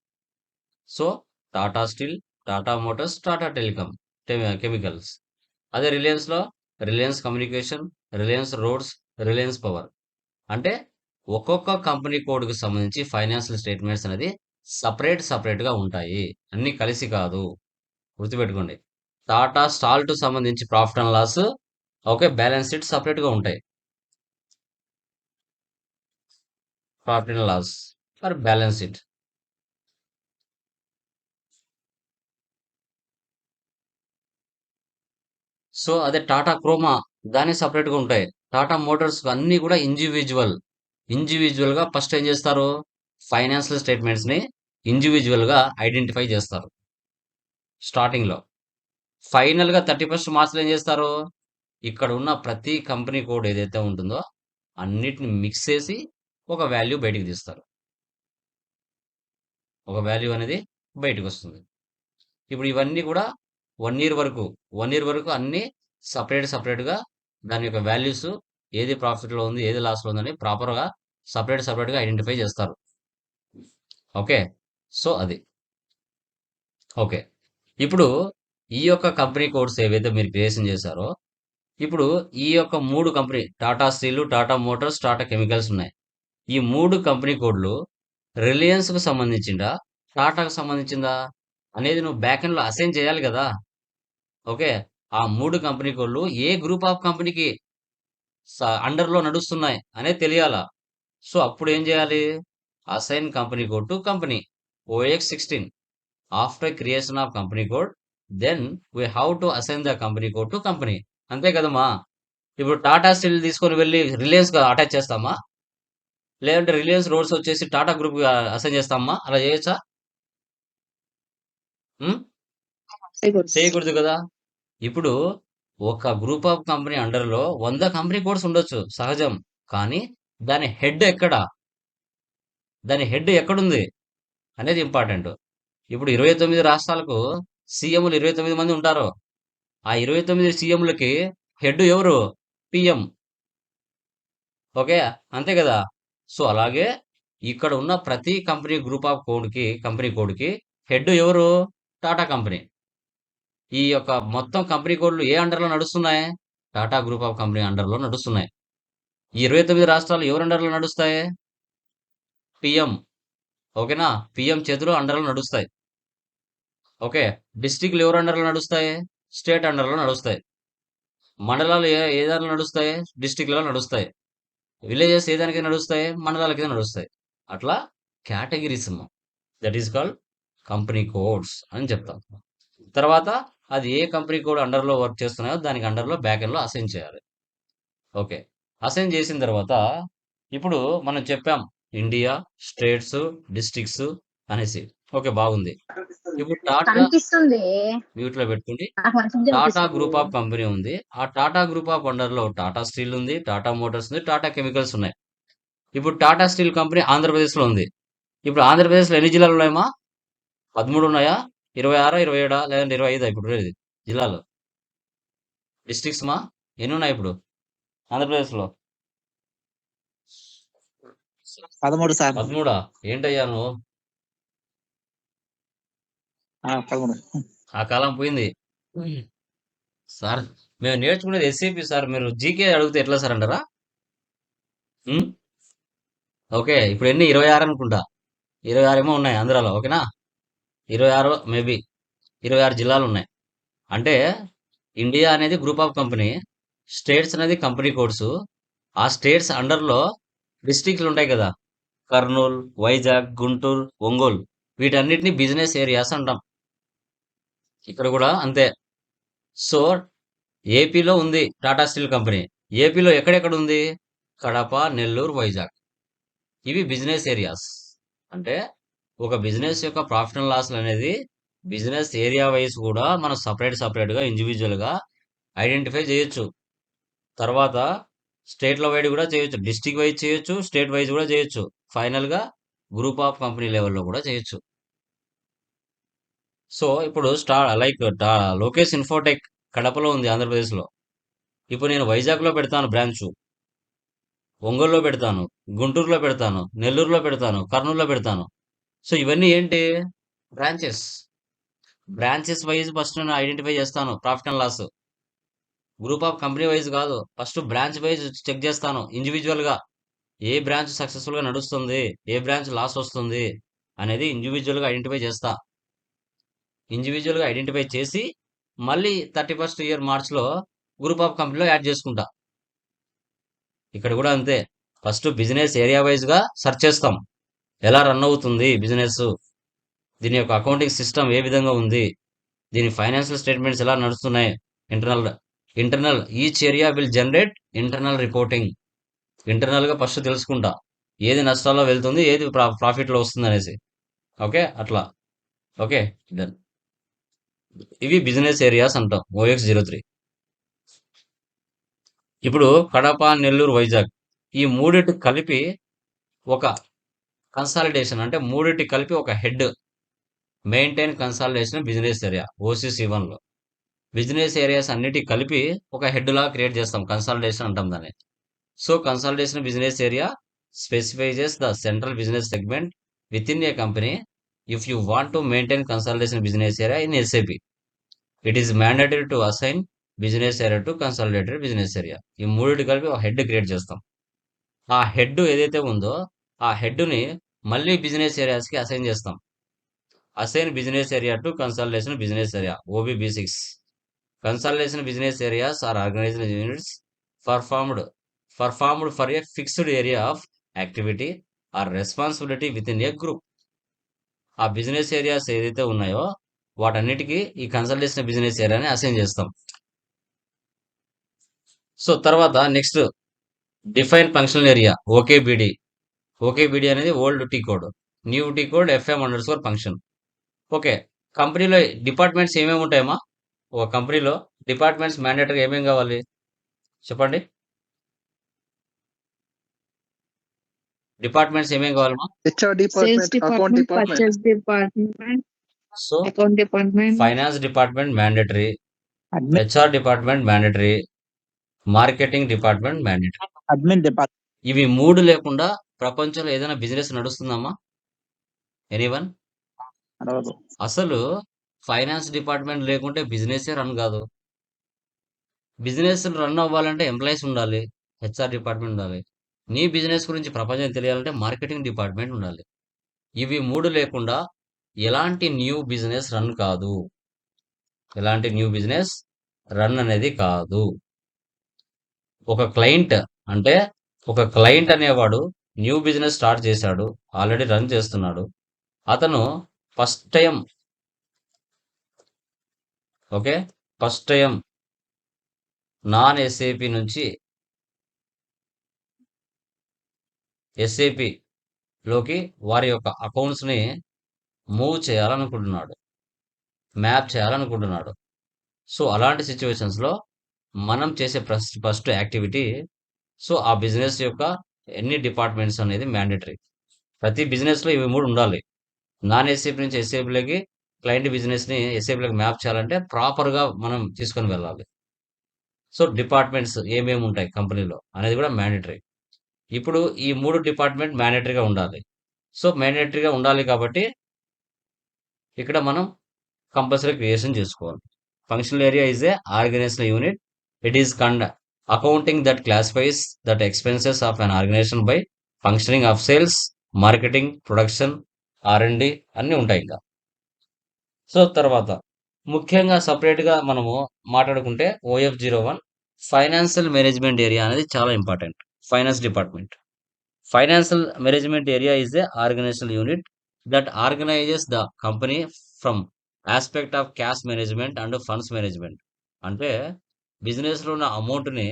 So Tata steel, Tata Motors, Tata telecom chemicals. అదే రిలయన్స్లో Reliance communication, Reliance roads, Reliance power. అంటే ఒక్కొక్క కంపెనీ కోడ్కి సంబంధించి ఫైనాన్షియల్ స్టేట్మెంట్స్ అనేది సపరేట్గా ఉంటాయి. అన్నీ కలిసి కాదు, గుర్తుపెట్టుకోండి. టాటా స్టాల్ట్ సంబంధించి profit and loss, okay, balance sheet సపరేట్గా ఉంటాయి. Profit and loss or balance sheet. So అదే టాటా క్రోమా దాన్ని సపరేట్గా ఉంటాయి. టాటా మోటార్స్ అన్నీ కూడా ఇండివిజువల్గా ఫస్ట్ ఏం చేస్తారు? ఫైనాన్షియల్ స్టేట్మెంట్స్ని ఇండివిజువల్గా ఐడెంటిఫై చేస్తారు స్టార్టింగ్లో. ఫైనల్గా 31st మార్చ్లో ఏం చేస్తారు? ఇక్కడ ఉన్న ప్రతి కంపెనీ కోడ్ ఏదైతే ఉంటుందో అన్నిటిని మిక్స్ చేసి ఒక వాల్యూ బయటికి తీస్తారు. ఒక వాల్యూ అనేది బయటకు వస్తుంది. ఇప్పుడు ఇవన్నీ కూడా 1 year వరకు అన్నీ సపరేట్గా దాని యొక్క వాల్యూస్ ఏది ప్రాఫిట్లో ఉంది, ఏది లాస్లో ఉందని ప్రాపర్గా సపరేట్గా ఐడెంటిఫై చేస్తారు. ఓకే, సో అది ఓకే. ఇప్పుడు ఈ యొక్క కంపెనీ కోడ్స్ ఏవైతే మీరు క్రియేషన్ చేశారో, ఇప్పుడు ఈ యొక్క 3 company Tata steel, Tata Motors, Tata chemicals ఉన్నాయి. ఈ 3 కంపెనీ కోడ్లు రిలయన్స్కు సంబంధించిందా, టాటాకు సంబంధించిందా అనేది నువ్వు బ్యాక్ ఎండ్లో అసైన్ చేయాలి కదా. ఓకే, ఆ 3 కంపెనీ కోడ్లు ఏ గ్రూప్ ఆఫ్ కంపెనీకి అండర్లో నడుస్తున్నాయి అనేది తెలియాలా. సో అప్పుడు ఏం చేయాలి? Assign company code to company, OX16. After creation of company code, then we have to assign the company code to company. అంతే కదమ్మా. ఇప్పుడు టాటా స్టీల్ తీసుకొని వెళ్ళి రిలయన్స్ అటాచ్ చేస్తామా? లేదంటే రిలయన్స్ రోడ్స్ వచ్చేసి టాటా గ్రూప్ అసైన్ చేస్తామా? అలా చేయొచ్చా? చేయకూడదు కదా. ఇప్పుడు ఒక గ్రూప్ ఆఫ్ కంపెనీ అండర్లో 100 కంపెనీ కోడ్స్ ఉండొచ్చు, సహజం. కానీ దాని హెడ్ ఎక్కడుంది అనేది ఇంపార్టెంట్. ఇప్పుడు 29 రాష్ట్రాలకు సీఎంలు 29 మంది ఉంటారు. ఆ 29 సీఎంలకి హెడ్ ఎవరు? పిఎం. ఓకే, అంతే కదా. సో అలాగే ఇక్కడ ఉన్న ప్రతి కంపెనీ గ్రూప్ ఆఫ్ కంపెనీ కోడ్కి హెడ్ ఎవరు? టాటా కంపెనీ. ఈ యొక్క మొత్తం కంపెనీ కోడ్లు ఏ అండర్లో నడుస్తున్నాయి? టాటా గ్రూప్ ఆఫ్ కంపెనీ అండర్లో నడుస్తున్నాయి. ఈ 29 రాష్ట్రాలు ఎవరు అండర్లో నడుస్తాయి? పిఎం. ఓకేనా, పిఎం చేతులు అండర్లో నడుస్తాయి. ఓకే, డిస్ట్రిక్ట్లు ఎవరు అండర్లో నడుస్తాయి? స్టేట్ అండర్లో నడుస్తాయి. మండలాలు ఏ దానిలో నడుస్తాయి? డిస్ట్రిక్ట్లలో నడుస్తాయి. విలేజెస్ ఏ దానికి నడుస్తాయి? మండలాల కింద నడుస్తాయి. అట్లా categories, that is called company codes అని చెప్తాం. తర్వాత అది ఏ కంపెనీ కోడ్ అండర్లో వర్క్ చేస్తున్నాయో దానికి అండర్లో బ్యాక్ ఎండ్లో అసైన్ చేయాలి. ఓకే, అసైన్ చేసిన తర్వాత ఇప్పుడు మనం చెప్పాం ఇండియా, స్టేట్స్, డిస్ట్రిక్ట్స్ అనేసి. ఓకే, బాగుంది. ఇప్పుడు టాటా మ్యూట్ లో పెట్టుకోండి. టాటా గ్రూప్ ఆఫ్ కంపెనీ ఉంది. ఆ టాటా గ్రూప్ ఆఫ్ అండర్లో టాటా స్టీల్ ఉంది, టాటా మోటార్స్ ఉంది, టాటా కెమికల్స్ ఉన్నాయి. ఇప్పుడు టాటా స్టీల్ కంపెనీ ఆంధ్రప్రదేశ్లో ఉంది. ఇప్పుడు ఆంధ్రప్రదేశ్లో ఎన్ని జిల్లాలు ఉన్నాయమ్మా? 13 ఉన్నాయా? 26, 27 లేదంటే 25 ఇప్పుడు జిల్లాలు, డిస్ట్రిక్ట్స్ మా ఎన్ని ఉన్నాయి ఇప్పుడు ఆంధ్రప్రదేశ్లో? 13 సార్. 13. ఏంటయ్యా నువ్వు? 13. ఆ కాలం పోయింది సార్. మేము నేర్చుకునేది ఎస్ఏపి సార్. మీరు జీకే అడిగితే ఎట్లా సార్ అంటారా? ఓకే, ఇప్పుడు ఎన్ని? 26 అనుకుంటా. 26 ఏమో ఉన్నాయి ఆంధ్రాలో. ఓకేనా, 26 మేబీ 26 జిల్లాలు ఉన్నాయి. అంటే ఇండియా అనేది గ్రూప్ ఆఫ్ కంపెనీ, స్టేట్స్ అనేది కంపెనీ కోడ్స్. ఆ స్టేట్స్ అండర్లో డిస్ట్రిక్ట్లు ఉంటాయి కదా, కర్నూలు, వైజాగ్, గుంటూరు, ఒంగోలు, వీటన్నిటిని బిజినెస్ ఏరియాస్ అంటాం. ఇక్కడ కూడా అంతే. సో ఏపీలో ఉంది టాటా స్టీల్ కంపెనీ. ఏపీలో ఎక్కడెక్కడ ఉంది? కడప, నెల్లూరు, వైజాగ్. ఇవి బిజినెస్ ఏరియాస్. అంటే ఒక బిజినెస్ యొక్క ప్రాఫిట్ అండ్ లాస్ అనేది బిజినెస్ ఏరియా వైజ్ కూడా మనం సపరేట్ గా ఇండివిజువల్ గా ఐడెంటిఫై చేయొచ్చు. తర్వాత స్టేట్ల వైడ్ కూడా చేయొచ్చు, డిస్ట్రిక్ట్ వైజ్ చేయొచ్చు, స్టేట్ వైజ్ కూడా చేయొచ్చు, ఫైనల్ గా గ్రూప్ ఆఫ్ కంపెనీ లెవెల్లో కూడా చేయొచ్చు. సో ఇప్పుడు లోకేష్ ఇన్ఫోటెక్ కడపలో ఉంది, ఆంధ్రప్రదేశ్లో. ఇప్పుడు నేను వైజాగ్లో పెడతాను బ్రాంచ్, ఒంగోలులో పెడతాను, గుంటూరులో పెడతాను, నెల్లూరులో పెడతాను, కర్నూలులో పెడతాను. సో ఇవన్నీ ఏంటి? బ్రాంచెస్. బ్రాంచెస్ వైజ్ ఫస్ట్ నేను ఐడెంటిఫై చేస్తాను profit and loss. Group of company wise కాదు, ఫస్ట్ బ్రాంచ్ వైజ్ చెక్ చేస్తాను ఇండివిజువల్ గా. ఏ బ్రాంచ్ సక్సెస్ఫుల్ గా నడుస్తుంది, ఏ బ్రాంచ్ లాస్ వస్తుంది అనేది ఇండివిజువల్ గా ఐడెంటిఫై చేస్తా. ఇండివిజువల్ గా ఐడెంటిఫై చేసి మళ్ళీ 31st ఇయర్ మార్చ్ లో గ్రూప్ ఆఫ్ కంపెనీలో యాడ్ చేసుకుంటా. ఇక్కడ కూడా అంతే, ఫస్ట్ బిజినెస్ ఏరియా వైజ్ గా సెర్చ్ చేస్తాం, ఎలా రన్ అవుతుంది బిజినెస్, దీని యొక్క అకౌంటింగ్ సిస్టమ్ ఏ విధంగా ఉంది, దీని ఫైనాన్షియల్ స్టేట్మెంట్స్ ఎలా నడుస్తున్నాయి. Internal each area will generate internal reporting. Internal గా ఫస్ట్ తెలుసుకుంటా ఏది నష్టాల్లో వెళ్తుంది, ఏది ప్రాఫిట్ లో వస్తుంది అనేసి. ఓకే, అట్లా. Okay, done. ఇవి బిజినెస్ ఏరియాస్ అంటాం, OX03. ఇప్పుడు కడప, నెల్లూరు, వైజాగ్ ఈ మూడిటి కలిపి ఒక కన్సాలిడేషన్, అంటే మూడిటి కలిపి ఒక head, maintain consolidation business area OC1 లో. బిజినెస్ ఏరియాస్ అన్నిటి కలిపి ఒక హెడ్ లా క్రియేట్ చేస్తాం, కన్సాలిడేషన్ అంటాం దాన్ని. So consolidation business area specifies the central business segment within a company. If you want to maintain consolidation business area in SAP, it is mandatory to assign business area to consolidated business area. ఈ మూడింటి కలిపి ఒక హెడ్ క్రియేట్ చేస్తాం. ఆ హెడ్ ఏదైతే ఉందో ఆ హెడ్ ని మళ్ళీ బిజినెస్ ఏరియాస్ కి అసైన్ చేస్తాం. Assign business area to consolidation business area OBB6. Consolidation business areas are organized units performed for a fixed area of activity or responsibility within a group. ఆ బిజినెస్ ఏరియాస్ ఏదైతే ఉన్నాయో వాటన్నిటికీ ఈ కన్సల్టేషన్ బిజినెస్ ఏరియాని అసైన్ చేస్తాం. సో తర్వాత next define functional area OKBD. OKBD అనేది old T code, new T code FM_ఫంక్షన్. ఓకే, కంపెనీలో డిపార్ట్మెంట్స్ ఏమేమి ఉంటాయమ్మా? ఒక కంపెనీలో డిపార్ట్మెంట్స్ మ్యాండేటరీ ఏమేమి కావాలి చెప్పండి? డిపార్ట్మెంట్స్ ఏమేమి కావాలమ్మా? HR sales department, account department, department, purchase department, so account department, finance department mandatory, admin HR department mandatory, marketing department mandatory. Admin department ఇవి మూడు లేకుండా ప్రపంచంలో ఏదైనా బిజినెస్ నడుస్తుందమ్మా? ఎనీవన్? నడవదు. అసలు ఫైనాన్స్ డిపార్ట్మెంట్ లేకుంటే బిజినెసే రన్ కాదు. బిజినెస్ రన్ అవ్వాలంటే ఎంప్లాయీస్ ఉండాలి, HR డిపార్ట్మెంట్ ఉండాలి. నీ బిజినెస్ గురించి ప్రపంచం తెలియాలంటే మార్కెటింగ్ డిపార్ట్మెంట్ ఉండాలి. ఇవి మూడు లేకుండా ఎలాంటి న్యూ బిజినెస్ రన్ కాదు. ఎలాంటి న్యూ బిజినెస్ రన్ అనేది కాదు. ఒక క్లయింట్ అనేవాడు న్యూ బిజినెస్ స్టార్ట్ చేశాడు, ఆల్రెడీ రన్ చేస్తున్నాడు. అతను ఫస్ట్ టైం నాన్ SAP నుంచి SAP లోకి వారి యొక్క అకౌంట్స్ ని మూవ్ చేయాలనుకుంటున్నాడు, మ్యాప్ చేయాలనుకుంటున్నాడు. సో అలాంటి సిచ్యువేషన్స్ లో మనం చేసే ఫస్ట్ యాక్టివిటీ, సో ఆ బిజినెస్ యొక్క ఎన్ని డిపార్ట్మెంట్స్ అనేది మ్యాండేటరీ. ప్రతి బిజినెస్ లో ఇవి మూడు ఉండాలి. నాన్ SAP నుంచి SAP లోకి క్లయింట్ బిజినెస్ ని SAP లోకి మ్యాప్ చేయాలంటే ప్రాపర్ గా మనం తీసుకొని వెళ్ళాలి. సో డిపార్ట్మెంట్స్ ఏమేమి ఉంటాయి కంపెనీలో అనేది కూడా మ్యాండేటరీ. ఇప్పుడు ఈ మూడు డిపార్ట్మెంట్ మ్యాండేటరీగా ఉండాలి. సో మ్యాండేటరీగా ఉండాలి కాబట్టి ఇక్కడ మనం కంపల్సరీ క్రియేషన్ చేసుకోవాలి. Functional area is a organizational unit. It is accounting that classifies that expenses of an organization by functioning of sales, marketing, production, R&D అన్నీ ఉంటాయి ఇంకా. సో తర్వాత ముఖ్యంగా సపరేట్ గా మనము మాట్లాడుకుంటే OF01 ఫైనాన్షియల్ మేనేజ్మెంట్ ఏరియా అనేది చాలా important. Finance department. Financial management area is a organizational unit that organizes the company from aspect of cash management and funds management. అంటే బిజినెస్ లో ఉన్న అమౌంట్ ని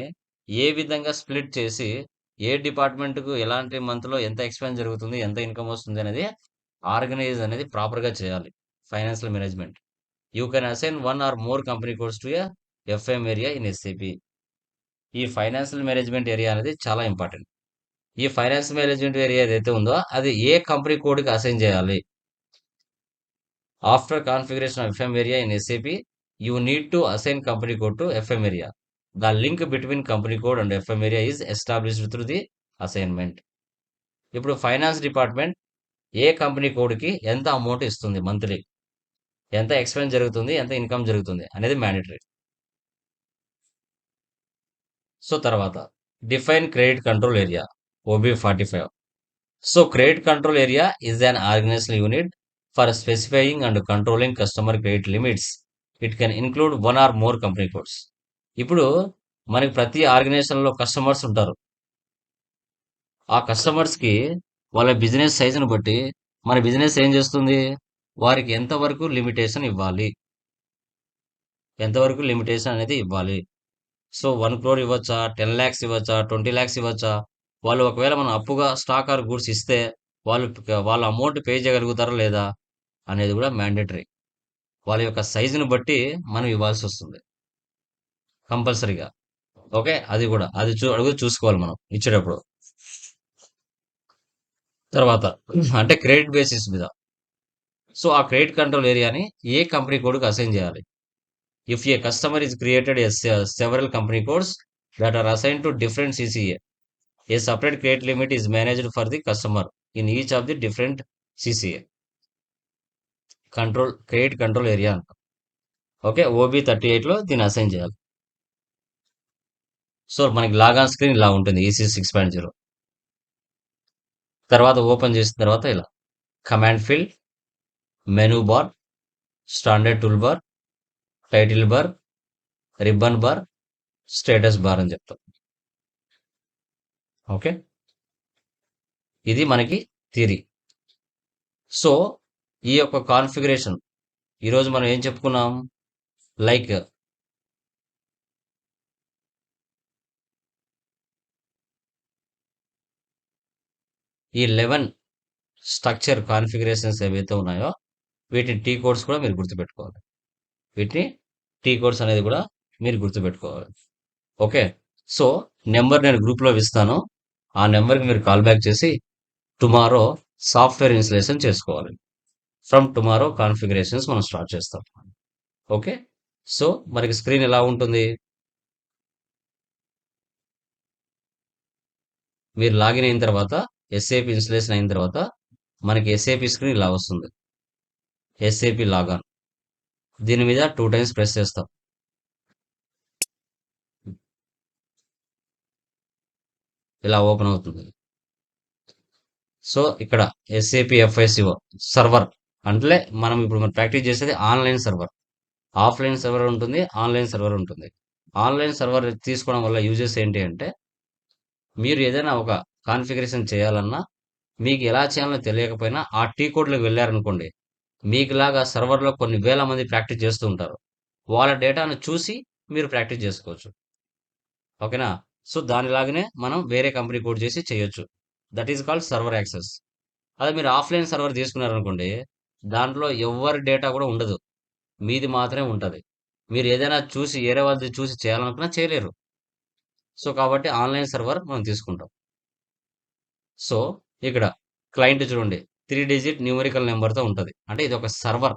ఏ విధంగా స్ప్లిట్ చేసి ఏ డిపార్ట్మెంట్ కు ఎలాంటి మంత్ లో ఎంత ఎక్స్పెన్స్ జరుగుతుంది, ఎంత ఇన్కమ్ వస్తుంది అనేది ఆర్గనైజ్ అనేది ప్రాపర్గా చేయాలి. Financial management. You can assign 1 or more company codes to a FM area in SAP. ఈ ఫైనాన్షియల్ మేనేజ్మెంట్ ఏరియా అనేది చాలా ఇంపార్టెంట్. ఈ ఫైనాన్షియల్ మేనేజ్మెంట్ ఏరియా ఏదైతే ఉందో అది ఏ కంపెనీ కోడ్కి అసైన్ చేయాలి. After configuration of FM area in SAP you need to assign company code to FM area. The link between company code and FM area is established through the assignment. ఇప్పుడు ఫైనాన్స్ డిపార్ట్మెంట్ ఏ కంపెనీ కోడ్కి ఎంత అమౌంట్ ఇస్తుంది మంత్లీ, ఎంత ఎక్స్పెన్స్ జరుగుతుంది, ఎంత ఇన్కమ్ జరుగుతుంది అనేది మ్యాండేటరీ. సో తర్వాత define credit control area OB45. So credit control area is an organizational unit for specifying and controlling customer credit limits. It can include 1 or more company codes. ఇప్పుడు మనకి ప్రతి ఆర్గనైజేషన్లో కస్టమర్స్ ఉంటారు. ఆ కస్టమర్స్కి వాళ్ళ బిజినెస్ సైజును బట్టి మన బిజినెస్ ఏం చేస్తుంది, వారికి ఎంతవరకు లిమిటేషన్ ఇవ్వాలి, ఎంతవరకు లిమిటేషన్ అనేది ఇవ్వాలి. సో 1 crore ఇవ్వచ్చా, 10 lakhs ఇవ్వచ్చా, 20 lakhs ఇవ్వచ్చా, వాళ్ళు ఒకవేళ మనం అప్పుగా స్టాక్ ఆర్ గూడ్స్ ఇస్తే వాళ్ళ అమౌంట్ పే చేయగలుగుతారా లేదా అనేది కూడా మ్యాండేటరీ. వాళ్ళ యొక్క సైజుని బట్టి మనం ఇవ్వాల్సి వస్తుంది కంపల్సరీగా. ఓకే, అది కూడా అడుగు చూసుకోవాలి మనం ఇచ్చేటప్పుడు. తర్వాత అంటే క్రెడిట్ బేసిస్ మీద. సో ఆ క్రెడిట్ కంట్రోల్ ఏరియాని ఏ కంపెనీ కోడ్కి అసైన్ చేయాలి. If a customer is created several company codes that are assign to different CCA, a separate credit limit is managed for the customer in each of the different CCA. Credit control area అంట. ఓకే, OB38లో దీన్ని అసైన్ చేయాలి. సో మనకి లాగాన్ స్క్రీన్ ఇలా ఉంటుంది EC 6.0. తర్వాత ఓపెన్ చేసిన తర్వాత ఇలా command field, menu bar, standard tool bar, title bar, ribbon bar, status bar అని చెప్తాం. ఓకే, ఇది మనకి థియరీ. సో ఈ యొక్క కాన్ఫిగరేషన్ ఈరోజు మనం ఏం చెప్పుకున్నాం, లైక్ ఈ 11 స్ట్రక్చర్ కాన్ఫిగరేషన్స్ ఏవైతే ఉన్నాయో వీటిని టీ కోడ్స్ కూడా మీరు గుర్తుపెట్టుకోవాలి. వీటిని టీ కోడ్స్ అనేది కూడా మీరు గుర్తుపెట్టుకోవాలి. ఓకే, సో నెంబర్ నేను గ్రూప్లో ఇస్తాను. ఆ నెంబర్కి మీరు కాల్ బ్యాక్ చేసి టుమారో సాఫ్ట్వేర్ ఇన్స్టలేషన్ చేసుకోవాలి. ఫ్రమ్ టుమారో కాన్ఫిగరేషన్స్ మనం స్టార్ట్ చేస్తాం. ఓకే, సో మనకి స్క్రీన్ ఎలా ఉంటుంది, మీరు లాగిన్ అయిన తర్వాత SAP ఇన్స్టలేషన్ అయిన తర్వాత మనకి SAP స్క్రీన్ ఇలా వస్తుంది. SAP లాగాన్, దీని మీద 2 times ప్రెస్ చేస్తాం. ఇలా ఓపెన్ అవుతుంది. సో ఇక్కడ SAP FICO సర్వర్ అంటే మనం ప్రాక్టీస్ చేసేది ఆన్లైన్ సర్వర్. ఆఫ్లైన్ సర్వర్ ఉంటుంది, ఆన్లైన్ సర్వర్ ఉంటుంది. ఆన్లైన్ సర్వర్ తీసుకోవడం వల్ల యూజెస్ ఏంటి అంటే, మీరు ఏదైనా ఒక కాన్ఫిగరేషన్ చేయాలన్నా మీకు ఎలా చేయాలో తెలియకపోయినా ఆ టీ కోడ్లోకి వెళ్ళారనుకోండి, మీకులాగా సర్వర్లో కొన్ని వేల మంది ప్రాక్టీస్ చేస్తూ ఉంటారు. వాళ్ళ డేటాను చూసి మీరు ప్రాక్టీస్ చేసుకోవచ్చు. ఓకేనా, సో దానిలాగానే మనం వేరే కంపెనీ కోడ్ చేసి చేయొచ్చు. That is called server access. అదే మీరు ఆఫ్లైన్ సర్వర్ తీసుకున్నారనుకోండి, దాంట్లో ఎవరి డేటా కూడా ఉండదు, మీది మాత్రమే ఉంటుంది. మీరు ఏదైనా చూసి వేరే వాళ్ళది చూసి చేయాలనుకున్నా చేయలేరు. సో కాబట్టి ఆన్లైన్ సర్వర్ మనం తీసుకుంటాం. సో ఇక్కడ క్లయింట్ చూడండి 3 digit న్యూమరికల్ నెంబర్తో ఉంటుంది, అంటే ఇది ఒక సర్వర్.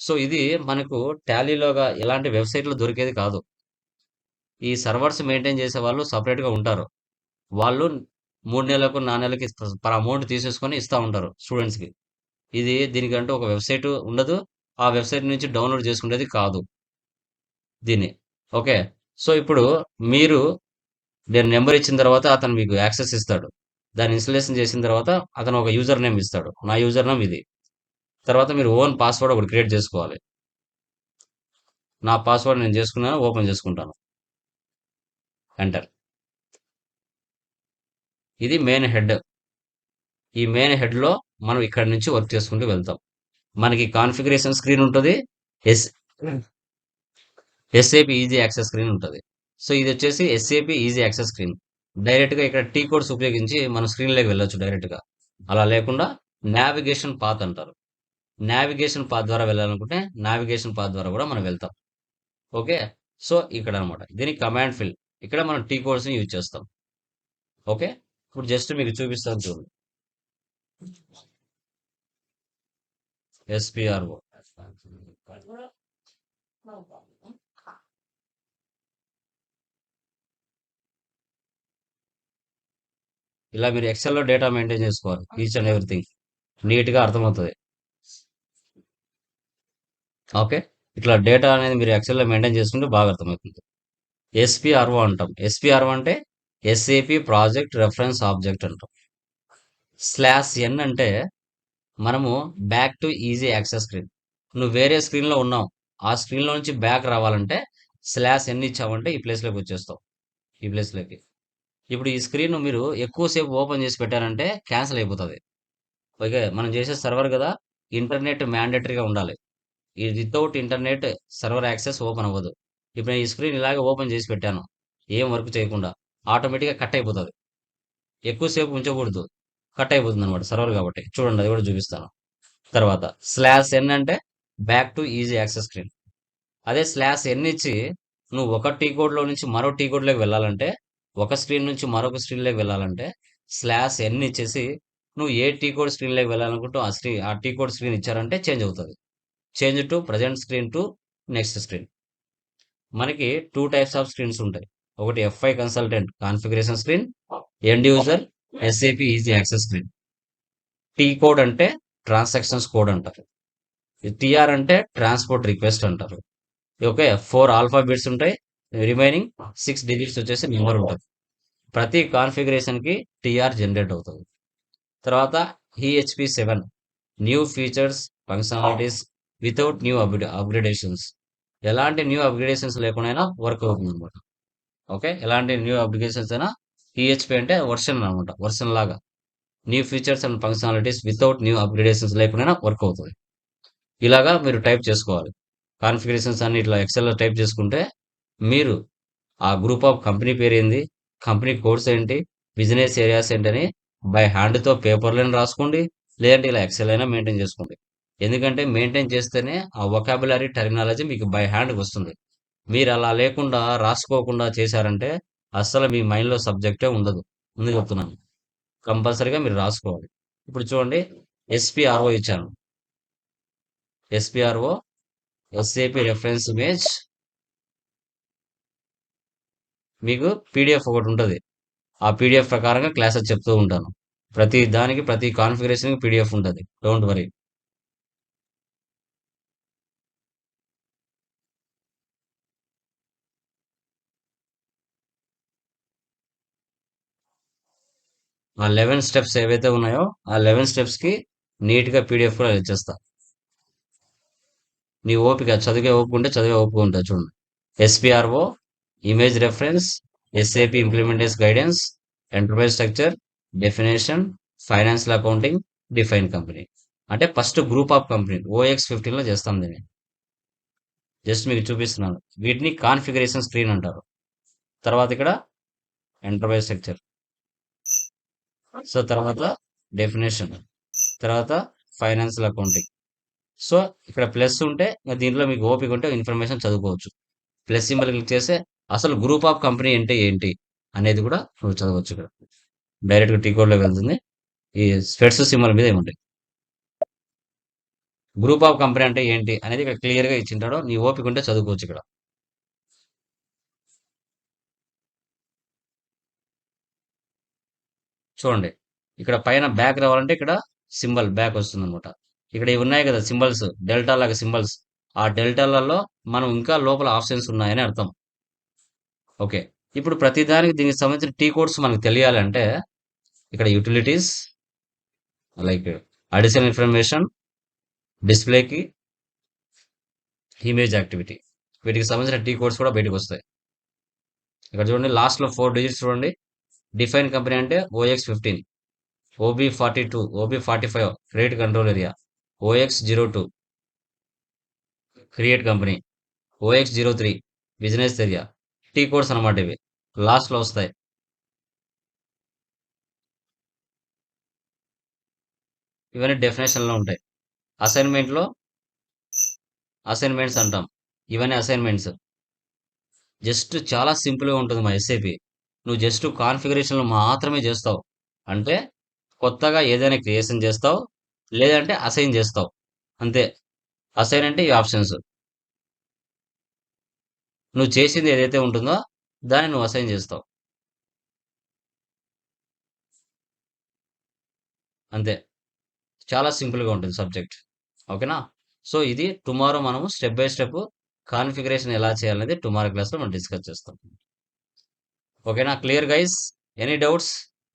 సో ఇది మనకు టాలీలోగా ఎలాంటి వెబ్సైట్లో దొరికేది కాదు. ఈ సర్వర్స్ మెయింటైన్ చేసే వాళ్ళు సపరేట్గా ఉంటారు. వాళ్ళు 3 నెలలకు 4 నెలలకి పర్ అమౌంట్ తీసేసుకొని ఇస్తూ ఉంటారు స్టూడెంట్స్కి. దీనికంటూ ఒక వెబ్సైట్ ఉండదు, ఆ వెబ్సైట్ నుంచి డౌన్లోడ్ చేసుకునేది కాదు దీన్ని. ఓకే, సో ఇప్పుడు మీరు దీని నెంబర్ ఇచ్చిన తర్వాత అతను మీకు యాక్సెస్ ఇస్తాడు. దాన్ని ఇన్స్టలేషన్ చేసిన తర్వాత అతను ఒక యూజర్ నేమ్ ఇస్తాడు. నా యూజర్ నేమ్ ఇది. తర్వాత మీరు ఓన్ పాస్వర్డ్ ఒకటి క్రియేట్ చేసుకోవాలి. నా పాస్వర్డ్ నేను చేసుకున్నాను, ఓపెన్ చేసుకుంటాను, ఎంటర్. ఇది మెయిన్ హెడ్. ఈ మెయిన్ హెడ్లో మనం ఇక్కడ నుంచి వర్క్ చేసుకుంటూ వెళ్తాం. మనకి కాన్ఫిగరేషన్ స్క్రీన్ ఉంటుంది, SAP ఈజీ యాక్సెస్ స్క్రీన్ ఉంటుంది. సో ఇది వచ్చేసి SAP ఈజీ యాక్సెస్ స్క్రీన్. డైరెక్ట్గా ఇక్కడ టీ కోడ్స్ ఉపయోగించి మన స్క్రీన్లోకి వెళ్ళొచ్చు డైరెక్ట్గా. అలా లేకుండా నావిగేషన్ పాత్ అంటారు. నావిగేషన్ పాత్ ద్వారా వెళ్ళాలనుకుంటే నావిగేషన్ పాత్ ద్వారా కూడా మనం వెళ్తాం. ఓకే. సో ఇక్కడ అనమాట దీనికి కమాండ్ ఫిల్. ఇక్కడ మనం టీ కోడ్స్ని యూజ్ చేస్తాం. ఓకే. ఇప్పుడు జస్ట్ మీకు చూపిస్తాను చూడండి. ఎస్పిఆర్ఓ ఇలా మీరు ఎక్సెల్లో డేటా మెయింటైన్ చేసుకోవాలి. ఈచ్ అండ్ ఎవ్రీథింగ్ నీట్గా అర్థమవుతుంది. ఓకే. ఇట్లా డేటా అనేది మీరు ఎక్సెల్లో మెయింటైన్ చేసుకుంటే బాగా అర్థమవుతుంది. ఎస్పిఆర్ఓ అంటాం. ఎస్పిఆర్ఓ అంటే ఎస్ఏపి ప్రాజెక్ట్ రెఫరెన్స్ ఆబ్జెక్ట్ అంటాం. /n అంటే మనము back to easy access screen. నువ్వు వేరే స్క్రీన్లో ఉన్నావు, ఆ స్క్రీన్లో నుంచి బ్యాక్ రావాలంటే /n ఇచ్చామంటే ఈ ప్లేస్లోకి వచ్చేస్తావు. ఈ ప్లేస్లోకి ఇప్పుడు ఈ స్క్రీన్ మీరు ఎక్కువసేపు ఓపెన్ చేసి పెట్టారంటే క్యాన్సిల్ అయిపోతుంది. ఓకే. మనం చేసే సర్వర్ కదా, ఇంటర్నెట్ మ్యాండేటరీగా ఉండాలి. ఈ without internet server access open అవ్వదు. ఇప్పుడు నేను ఈ స్క్రీన్ ఇలాగే ఓపెన్ చేసి పెట్టాను, ఏం వర్క్ చేయకుండా ఆటోమేటిక్గా కట్ అయిపోతుంది. ఎక్కువసేపు ఉంచకూడదు, కట్ అయిపోతుంది అనమాట సర్వర్ కాబట్టి. చూడండి అది కూడా చూపిస్తాను. తర్వాత /n అంటే back to easy access screen. అదే /n ఇచ్చి నువ్వు ఒక టీ కోడ్లో నుంచి మరో టీ కోడ్లోకి వెళ్ళాలంటే, ఒక స్క్రీన్ నుంచి మరొక స్క్రీన్లోకి వెళ్ళాలంటే /n ఇచ్చేసి నువ్వు ఏ టీ కోడ్ స్క్రీన్లోకి వెళ్ళాలనుకుంటూ ఆ టీ కోడ్ స్క్రీన్ ఇచ్చారంటే చేంజ్ అవుతుంది. Change to present screen to next screen. మనకి 2 టైప్స్ ఆఫ్ స్క్రీన్స్ ఉంటాయి. ఒకటి FI consultant configuration screen, end user SAP easy access screen. T code అంటే ట్రాన్సాక్షన్స్ కోడ్ అంటారు. TR అంటే ట్రాన్స్పోర్ట్ రిక్వెస్ట్ అంటారు. ఓకే. 4 ఆల్ఫాబెట్స్ ఉంటాయి, రిమైనింగ్ 6 డిజిట్స్ వచ్చేసి నెంబర్ ఉంటుంది. ప్రతి కాన్ఫిగరేషన్కి TR జనరేట్ అవుతుంది. తర్వాత EHP7 new features functionalities without new upgradations. ఎలాంటి న్యూ అప్గ్రేడేషన్స్ లేకుండా వర్క్ అవుతుంది అనమాట. ఓకే. ఎలాంటి న్యూ అప్లికేషన్స్ అయినా EHP అంటే వర్షన్ అనమాట, వర్షన్ లాగా. New features and functionalities without new upgradations లేకుండా వర్క్ అవుతుంది. ఇలాగా మీరు టైప్ చేసుకోవాలి. కాన్ఫిగరేషన్స్ అన్ని ఇట్లా ఎక్సెల్లో టైప్ చేసుకుంటే మీరు ఆ గ్రూప్ ఆఫ్ కంపెనీ పేరు ఏంది, కంపెనీ కోడ్స్ ఏంటి, బిజినెస్ ఏరియాస్ ఏంటని బై హ్యాండ్తో పేపర్లను రాసుకోండి, లేదంటే ఇలా ఎక్సెల్ అయినా మెయింటైన్ చేసుకోండి. ఎందుకంటే మెయింటైన్ చేస్తేనే ఆ వొకాబులరీ టెర్మినాలజీ మీకు బై హ్యాండ్కి వస్తుంది. మీరు అలా లేకుండా రాసుకోకుండా చేశారంటే అస్సలు మీ మైండ్లో సబ్జెక్టే ఉండదు. ముందు చెప్తున్నాను, కంపల్సరీగా మీరు రాసుకోవాలి. ఇప్పుడు చూడండి, ఎస్పిఆర్ఓ ఇచ్చాను. SPRO SAP reference image. మీకు PDF ఒకటి ఉంటుంది. ఆ PDF ప్రకారంగా క్లాసెస్ చెప్తూ ఉంటాను. ప్రతి దానికి ప్రతి కాన్ఫిగరేషన్కి PDF ఉంటుంది, డోంట్ వరీ. ఆ 11 స్టెప్స్ ఏవైతే ఉన్నాయో ఆ 11 స్టెప్స్కి నీట్గా PDF కూడా ఇచ్చేస్తా. నీ ఓపిక, చదివే ఓపిక ఉంటే చదివే ఓపిక ఉంటుంది. చూడండి, SPRO image reference, SAP implementation guidance, enterprise structure, definition, financial accounting, define company. అంటే ఫస్ట్ గ్రూప్ ఆఫ్ కంపెనీ OX15లో చేస్తాం దీన్ని. జస్ట్ మీకు చూపిస్తున్నాను. వీటిని కాన్ఫిగరేషన్ స్క్రీన్ అంటారు. తర్వాత ఇక్కడ ఎంటర్ప్రైజ్ స్ట్రక్చర్, సో తర్వాత డెఫినేషన్, తర్వాత ఫైనాన్షియల్ అకౌంటింగ్. సో ఇక్కడ ప్లస్ ఉంటే దీంట్లో మీకు ఓపిక ఉంటే ఇన్ఫర్మేషన్ చదువుకోవచ్చు. ప్లస్ సింబల్ క్లిక్ చేస్తే అసలు గ్రూప్ ఆఫ్ కంపెనీ అంటే ఏంటి అనేది కూడా నువ్వు చదవచ్చు. ఇక్కడ డైరెక్ట్గా టీ కోడ్లోకి వెళ్తుంది. ఈ స్పెట్స్ సింబల్ మీద ఏముంటాయి, గ్రూప్ ఆఫ్ కంపెనీ అంటే ఏంటి అనేది ఇక్కడ క్లియర్గా ఇచ్చింటాడో, నీ ఓపిక ఉంటే చదువుకోవచ్చు. ఇక్కడ చూడండి, ఇక్కడ పైన బ్యాక్ రావాలంటే ఇక్కడ సింబల్ బ్యాక్ వస్తుంది అనమాట. ఇక్కడ ఇవి ఉన్నాయి కదా సింబల్స్, డెల్టా లాగా సింబల్స్, ఆ డెల్టాలలో మనం ఇంకా లోపల ఆప్షన్స్ ఉన్నాయని అర్థం. ఓకే. ఇప్పుడు ప్రతిదానికి దీనికి సంబంధించిన టీ కోడ్స్ మనకు తెలియాలంటే ఇక్కడ యూటిలిటీస్, లైక్ అడిషనల్ ఇన్ఫర్మేషన్, డిస్ప్లేకి, ఇమేజ్ యాక్టివిటీ, వీటికి సంబంధించిన టీ కోడ్స్ కూడా బయటకు వస్తాయి. ఇక్కడ చూడండి, లాస్ట్లో 4 డిజిట్స్ చూడండి. డిఫైన్ కంపెనీ అంటే OX15, OB42, OB45 credit control area, OX02 create company, OX03 business area. T codes అనమాట ఇవి, లాస్ట్లో వస్తాయి. ఇవన్నీ డెఫినేషన్లో ఉంటాయి. అసైన్మెంట్స్ అంటాం. ఇవన్నీ అసైన్మెంట్స్. జస్ట్ చాలా సింపుల్గా ఉంటుంది మా ఎస్ఏపి. నువ్వు జస్ట్ కాన్ఫిగరేషన్లు మాత్రమే చేస్తావు. అంటే కొత్తగా ఏదైనా క్రియేషన్ చేస్తావు, లేదంటే అసైన్ చేస్తావు, అంతే. అసైన్ అంటే ఈ ఆప్షన్స్. నువ్వు చేసింది ఏదైతే ఉంటుందో దాన్ని నువ్వు అసైన్ చేస్తావు, అంతే. చాలా సింపుల్గా ఉంటుంది సబ్జెక్ట్. ఓకేనా? సో ఇది టుమారో మనము స్టెప్ బై స్టెప్ కాన్ఫిగరేషన్ ఎలా చేయాలనేది టుమారో క్లాస్లో మనం డిస్కస్ చేస్తాం. ఓకేనా? Clear guys? Any doubts?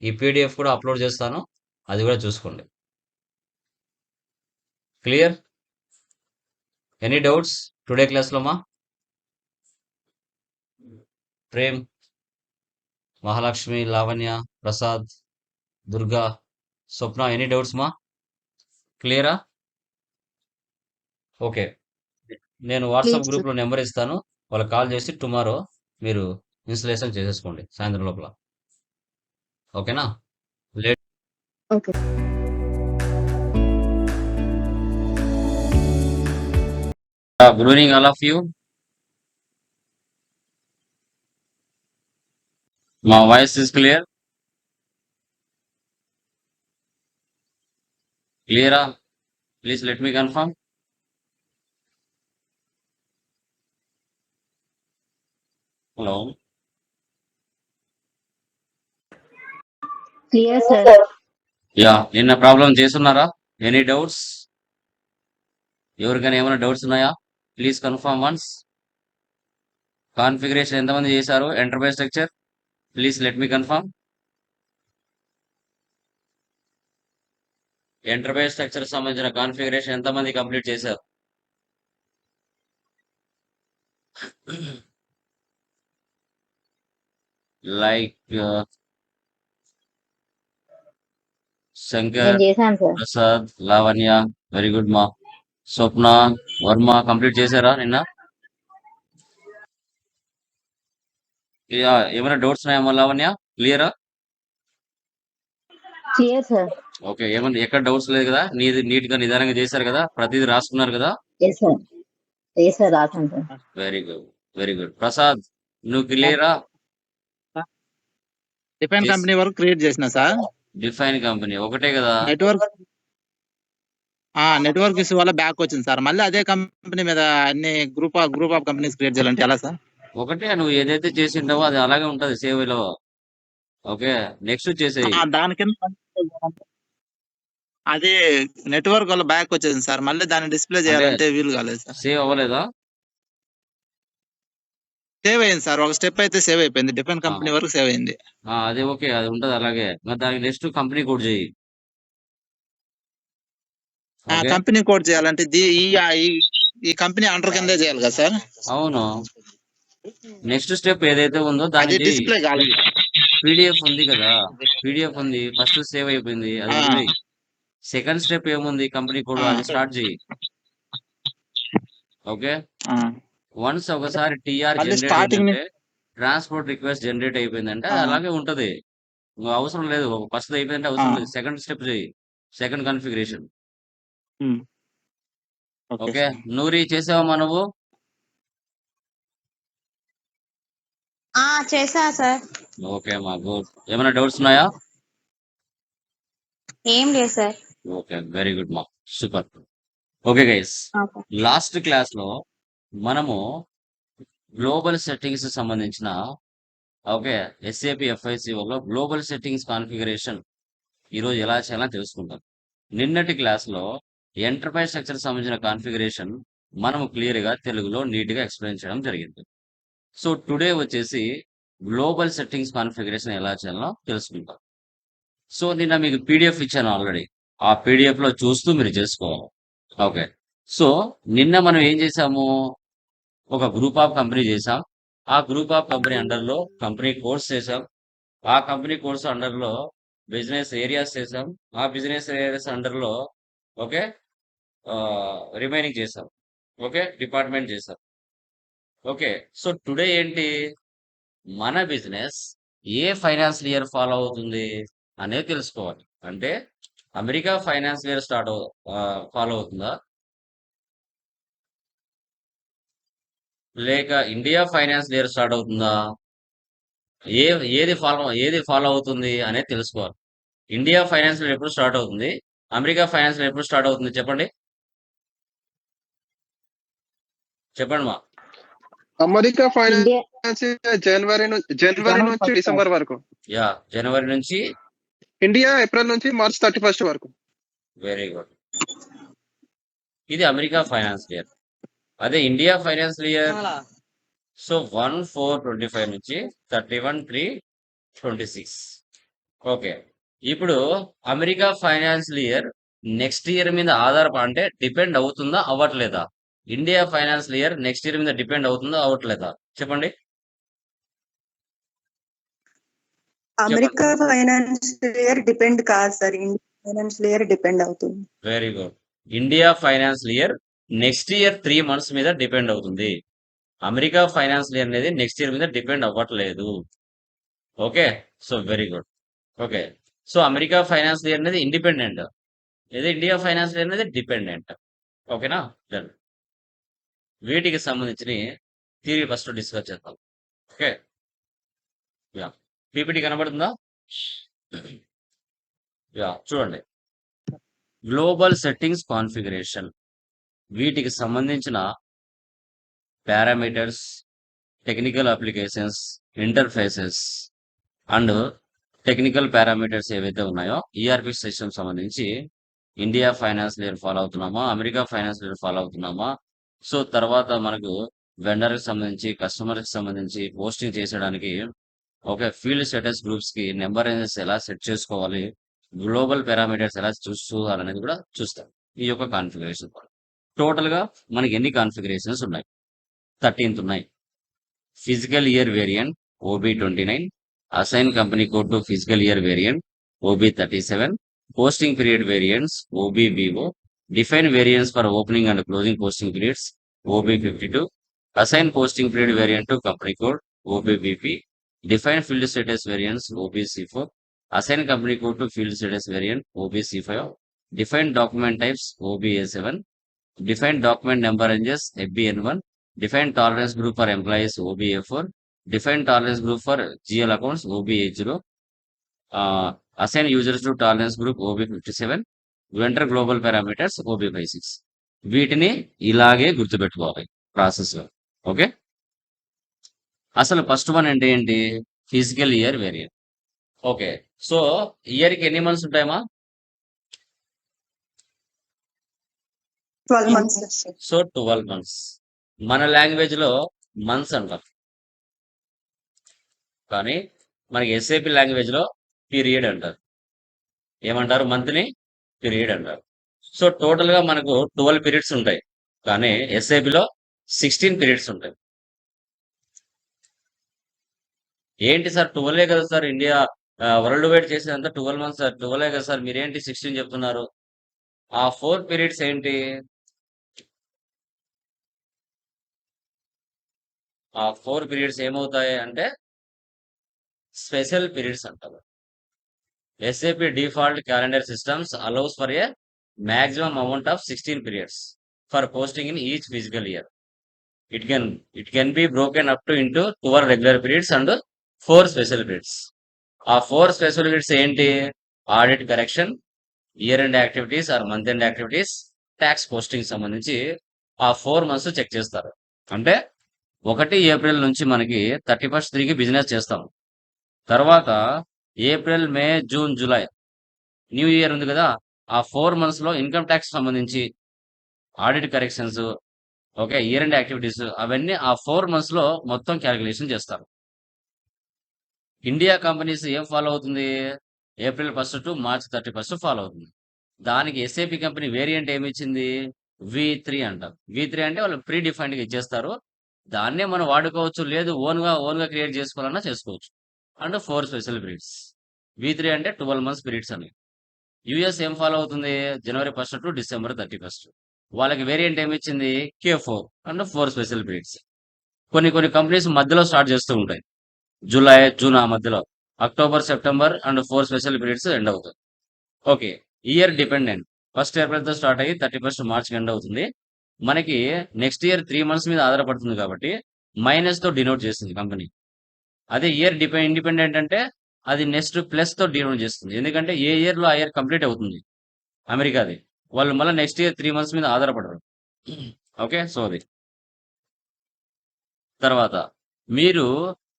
ఈ పీడిఎఫ్ కూడా అప్లోడ్ చేస్తాను, అది కూడా చూసుకోండి. క్లియర్? ఎనీ డౌట్స్ టుడే క్లాస్లో మా? ప్రేమ్, మహాలక్ష్మి, లావణ్య, ప్రసాద్, దుర్గా, స్వప్న, ఎనీ డౌట్స్ మా? క్లియరా? ఓకే. నేను వాట్సాప్ గ్రూప్లో నెంబర్ ఇస్తాను, వాళ్ళకి కాల్ చేసి టుమారో మీరు ఇన్స్టలేషన్ చేసేసుకోండి సాయంత్రం లోపల. ఓకేనా? Okay. Good evening all of you. మా వాయిస్ ఇస్ క్లియర్? క్లియరా? Please let me confirm. Hello. Clear sir. Yeah, నిన్న ప్రాబ్లం చేస్తున్నారా? Any doubts? ఎవరికైనా ఏమైనా డౌట్స్ ఉన్నాయా? Please confirm once. కాన్ఫిగరేషన్ ఎంతమంది చేశారు? Enterprise structure please let me confirm. Enterprise structure సంబంధించిన కాన్ఫిగరేషన్ ఎంతమంది కంప్లీట్ చేశారు? లైక్ శంకర్, నేను చేశాను sir. Prasad, Lavanya, very good మా. స్వప్న, వర్మ కంప్లీట్ చేశారా నిన్న? ఏమైనా డౌట్స్ ఉన్నాయా లావణ్య? క్లియరా? Clear sir. ఓకే, ఏమన్నా ఎక్కడ డౌట్స్ లేదు కదా? నీది నీట్ గా నిదానంగా చేశారు కదా? ప్రతిదీ రాసుకున్నారు కదా? Yes sir. ఎస్ సార్, రాశాను sir. Very good, very good. Prasad, నువ్వు క్లియరా? డిఫెన్స్ కంపెనీ వరకు క్రియేట్ చేసిన సార్. డిఫైన్ కంపెనీ ఒకటే కదా? నెట్వర్క్ ఇష్యూ వల్ల బ్యాక్ వచ్చింది సార్. మళ్ళీ అదే కంపెనీ మీద అన్ని గ్రూప్ ఆఫ్ కంపెనీస్ క్రియేట్ చేయాలంటే ఎలా సార్? ఒకటే, నువ్వు ఏదైతే చేసింటావో అది అలాగే ఉంటది సేవ్ లో. ఓకే, నెక్స్ట్ చేసేయి. దాని కింద అది నెట్వర్క్ వల్ల బ్యాక్ వచ్చేసింది సార్. మళ్ళీ దాన్ని డిస్ప్లే చేయాలంటే వీలు కాలేదు సార్. సేవ్ అవ్వలేదా? సేవ్ అయింది సార్, ఒక స్టెప్ అయితే సేవ్ అయిపోయింది. డిఫెన్స్ కంపెనీ వరకు సేవ్ అయింది. అది ఓకే, అది ఉంటది అలాగే. మరి దానికి నెక్స్ట్ కంపెనీ కోడ్ చేయి. కంపెనీ కోడ్ చేయాలంటే ఈ కంపెనీ అండర్ కిందే చేయాలి కదా సార్? అవును. నెక్స్ట్ స్టెప్ ఏదైతే ఉందో దాన్ని డిస్ప్లే కాలేదు. పీడిఎఫ్ ఉంది కదా, పీడిఎఫ్ ఉంది, ఫస్ట్ సేవ్ అయిపోయింది, అది ఉంది. సెకండ్ స్టెప్ ఏముంది? కంపెనీ కోడ్, అది స్టార్ట్ చేయి. ఓకే, వన్స్ ఒకసారి TR generate transport request generate అయిపోయిందంటే అలాగే ఉంటది. నువ్వు అవసరం లేదు, ఫస్ట్ అయిపోయిందంటే అవసరం లేదు. సెకండ్ స్టెప్ చేయి, సెకండ్ కాన్ఫిగరేషన్. ఓకే, నూరి చేసావమ్మా నువ్వు? చేసా సార్. ఓకే మా, గుడ్. ఏమైనా డౌట్స్ ఉన్నాయా? ఏం లేదు సార్. ఓకే, వెరీ గుడ్ మా, super. Okay guys, last class లో మనము గ్లోబల్ సెట్టింగ్స్ సంబంధించిన ఓకే ఎస్ఏపి ఎఫ్ఐసిఓలో గ్లోబల్ సెట్టింగ్స్ కాన్ఫిగరేషన్ ఈరోజు ఎలా చేయాలని తెలుసుకుంటాం. నిన్నటి క్లాస్ లో ఎంటర్ప్రైజ్ స్ట్రక్చర్ సంబంధించిన కాన్ఫిగరేషన్ మనము క్లియర్ గా తెలుగులో నీట్ గా ఎక్స్ప్లెయిన్ చేయడం జరిగింది. సో టుడే వచ్చేసి గ్లోబల్ సెట్టింగ్స్ కాన్ఫిగరేషన్ ఎలా చేయాలో తెలుసుకుంటాం. సో నిన్న మీకు పీడిఎఫ్ ఇచ్చాను ఆల్రెడీ, ఆ పీడిఎఫ్ లో చూస్తూ మీరు చేసుకోవాలి. ఓకే, సో నిన్న మనం ఏం చేసాము? ఒక గ్రూప్ ఆఫ్ కంపెనీ చేసాం. ఆ గ్రూప్ ఆఫ్ కంపెనీ అండర్ లో కంపెనీ కోర్స్ చేసాం. ఆ కంపెనీ కోర్స్ అండర్ లో బిజినెస్ ఏరియాస్ చేసాం. ఆ బిజినెస్ ఏరియాస్ అండర్ లో ఓకే రిమైనింగ్ చేసాం. ఓకే, డిపార్ట్మెంట్ చేసాం. ఓకే, సో టుడే ఏంటి? మన బిజినెస్ ఏ ఫైనాన్షియల్ ఇయర్ ఫాలో అవుతుంది అనేది తెలుసుకోవాలి. అంటే అమెరికా ఫైనాన్స్ ఇయర్ ఫాలో అవుతుందా, లేక ఇండియా ఫైనాన్స్ ఇయర్ స్టార్ట్ అవుతుందా? ఏ ఏది ఫాలో అవుతుంది అనేది తెలుసుకోవాలి. ఇండియా ఫైనాన్స్ ఇయర్ ఎప్పుడు స్టార్ట్ అవుతుంది, అమెరికా ఫైనాన్స్ ఇయర్ ఎప్పుడు స్టార్ట్ అవుతుంది చెప్పండి. చెప్పండి మా. అమెరికా ఇండియా ఫైనాన్స్ జనవరి నుంచి ఫస్ట్ డిసెంబర్ వరకు. యా, జనవరి నుంచి. ఇండియా ఏప్రిల్ నుంచి మార్చ్ 31 వరకు. Very good. ఇది అమెరికా ఫైనాన్స్ ఇయర్. అదే ఇండియా ఫైనాన్స్ ఇయర్ సో 1/4/25 నుంచి 31/3/26. ఓకే. ఇప్పుడు America financial year next year మీద అంటే డిపెండ్ అవుతుందా అవ్వట్లేదా? India financial year next year మీద డిపెండ్ అవుతుందా అవ్వట్లేదా చెప్పండి. అమెరికా ఫైనాన్షియల్ ఇయర్ డిపెండ్ కాదు sir, India financial year depend అవుతుంది. Very good. India financial year next year 3 months మీద డిపెండ్ అవుతుంది. అమెరికా ఫైనాన్షియల్ ఇయర్ అనేది నెక్స్ట్ ఇయర్ మీద డిపెండ్ అవ్వట్లేదు. Okay. So very good. Okay. So America financial year అనేది ఇండిపెండెంట్, ఏదో ఇండియా ఫైనాన్షియల్ ఇయర్ అనేది డిపెండెంట్. ఓకేనా? డన్. వీటికి సంబంధించిన థియరీ ఫస్ట్ డిస్కస్ చేద్దాం. ఓకే. యా, పీపీటీ కనబడుతుందా? యా, చూడండి. గ్లోబల్ సెట్టింగ్స్ కాన్ఫిగరేషన్, వీటికి సంబంధించిన parameters, technical applications, interfaces and technical parameters ఏవైతే ఉన్నాయో ఈఆర్పి సిస్టమ్ సంబంధించి ఇండియా ఫైనాన్స్ లేయర్ ఫాలో అవుతున్నామా, అమెరికా ఫైనాన్స్ లేయర్ ఫాలో అవుతున్నామా, సో తర్వాత మనకు వెండర్కి సంబంధించి, కస్టమర్కి సంబంధించి పోస్టింగ్ చేసేయడానికి ఓకే ఫీల్డ్ స్టేటస్ గ్రూప్స్ కి నెంబర్ రేంజెస్ ఎలా సెట్ చేసుకోవాలి, గ్లోబల్ పారామీటర్స్ ఎలా చూసుకోవాలనేది కూడా చూస్తాం ఈ యొక్క కాన్ఫిగరేషన్. టోటల్ గా మనకి ఎన్ని కాన్ఫిగరేషన్స్ ఉన్నాయి? 13 ఉన్నాయి. Physical year variant OB29, assign company code to physical year variant OB37, posting period variants OBVO, define variance for opening and closing posting periods OB52, assign posting period variant to company code OBVP, define field status variants OBC4, assign company code to field status variant OBC5, define document types OBA7, define document number ranges FBN1, define tolerance group for employees OBA4, define tolerance group for GL accounts OBA0, assign users to tolerance group OB57, vendor global parameters OB56. వీటిని ఇలాగే గుర్తుపెట్టుకోవాలి ప్రాసెస్ లో. ఓకే. అసలు ఫస్ట్ వన్ అంటే ఏంటి? Physical year variant. Okay. So year కి ఎన్ని మంత్స్ ఉంటాయమ్మా? 12 months. So 12 months. మన లాంగ్వేజ్ లో మంత్స్ అంటాం, కానీ మనకి ఎస్ఏపి లాంగ్వేజ్ లో పీరియడ్ అంటారు. ఏమంటారు? మంత్ ని పీరియడ్ అంటారు. సో టోటల్ గా మనకు 12 periods ఉంటాయి, కానీ ఎస్ఏపిలో 16 periods ఉంటాయి. ఏంటి సార్ 12 కదా సార్, ఇండియా వరల్డ్ వైడ్ చేసేదంతా 12 months సార్, 12 కదా సార్, మీరేంటి 16 చెప్తున్నారు? ఆ 4 periods ఏంటి? ఆ 4 periods ఏమవుతాయి అంటే స్పెషల్ పీరియడ్స్ అంటారు. SAP default calendar systems allows for a maximum amount of 16 periods for posting in each physical year. It can be broken up to into 12 regular periods and 4 special periods. ఆ 4 special periods ఏంటి? Audit correction, year end activities are month end activities, tax posting సంబంధించి ఆ 4 months చెక్ చేస్తారు. అంటే 1 April నుంచి మనకి 31st 3కి బిజినెస్ చేస్తాం. తర్వాత April, May, June, July new year ఉంది కదా, ఆ 4 months లో ఇన్కమ్ ట్యాక్స్ సంబంధించి audit corrections, okay, year end activities అవన్నీ ఆ 4 months లో మొత్తం క్యాలిక్యులేషన్ చేస్తారు. ఇండియా కంపెనీస్ ఏం ఫాలో అవుతుంది? April 1st to March 31st follow అవుతుంది. దానికి ఎస్ఏపి కంపెనీ వేరియంట్ ఏమి ఇచ్చింది? V3 అంటారు. V3 అంటే వాళ్ళు ప్రీ డిఫైన్డ్ గా ఇచ్చేస్తారు, దాన్నే మనం వాడుకోవచ్చు, లేదు ఓన్ గా క్రియేట్ చేసుకోవాలన్నా చేసుకోవచ్చు. And 4 special periods. V3 అంటే 12 months పీరియడ్స్ అని. యుఎస్ ఏం ఫాలో అవుతుంది? January 1st to December 31st. వాళ్ళకి వేరియంట్ ఏమి ఇచ్చింది? K4 and 4 special periods. కొన్ని కంపెనీస్ మధ్యలో స్టార్ట్ చేస్తూ ఉంటాయి, జూలై, జూన్ ఆ మధ్యలో, October, September and 4 special periods end అవుతాయి. ఓకే. Year dependent. 1 ఏప్రిల్‌తో స్టార్ట్ అయ్యి 31 మార్చ్‌కి ఎండ్ అవుతుంది. మనకి నెక్స్ట్ ఇయర్ 3 మంత్స్ మీద ఆధారపడుతుంది కాబట్టి మైనస్‌తో డినోట్ చేస్తుంది కంపెనీ. అదే ఇయర్ ఇండిపెండెంట్ అంటే అది నెక్స్ట్ ప్లస్‌తో డినోట్ చేస్తుంది. ఎందుకంటే ఏ ఇయర్‌లో ఆ ఇయర్ కంప్లీట్ అవుతుంది అమెరికాది. వాళ్ళు మళ్ళీ నెక్స్ట్ ఇయర్ 3 మంత్స్ మీద ఆధారపడరు. ఓకే. సో అది. తర్వాత మీరు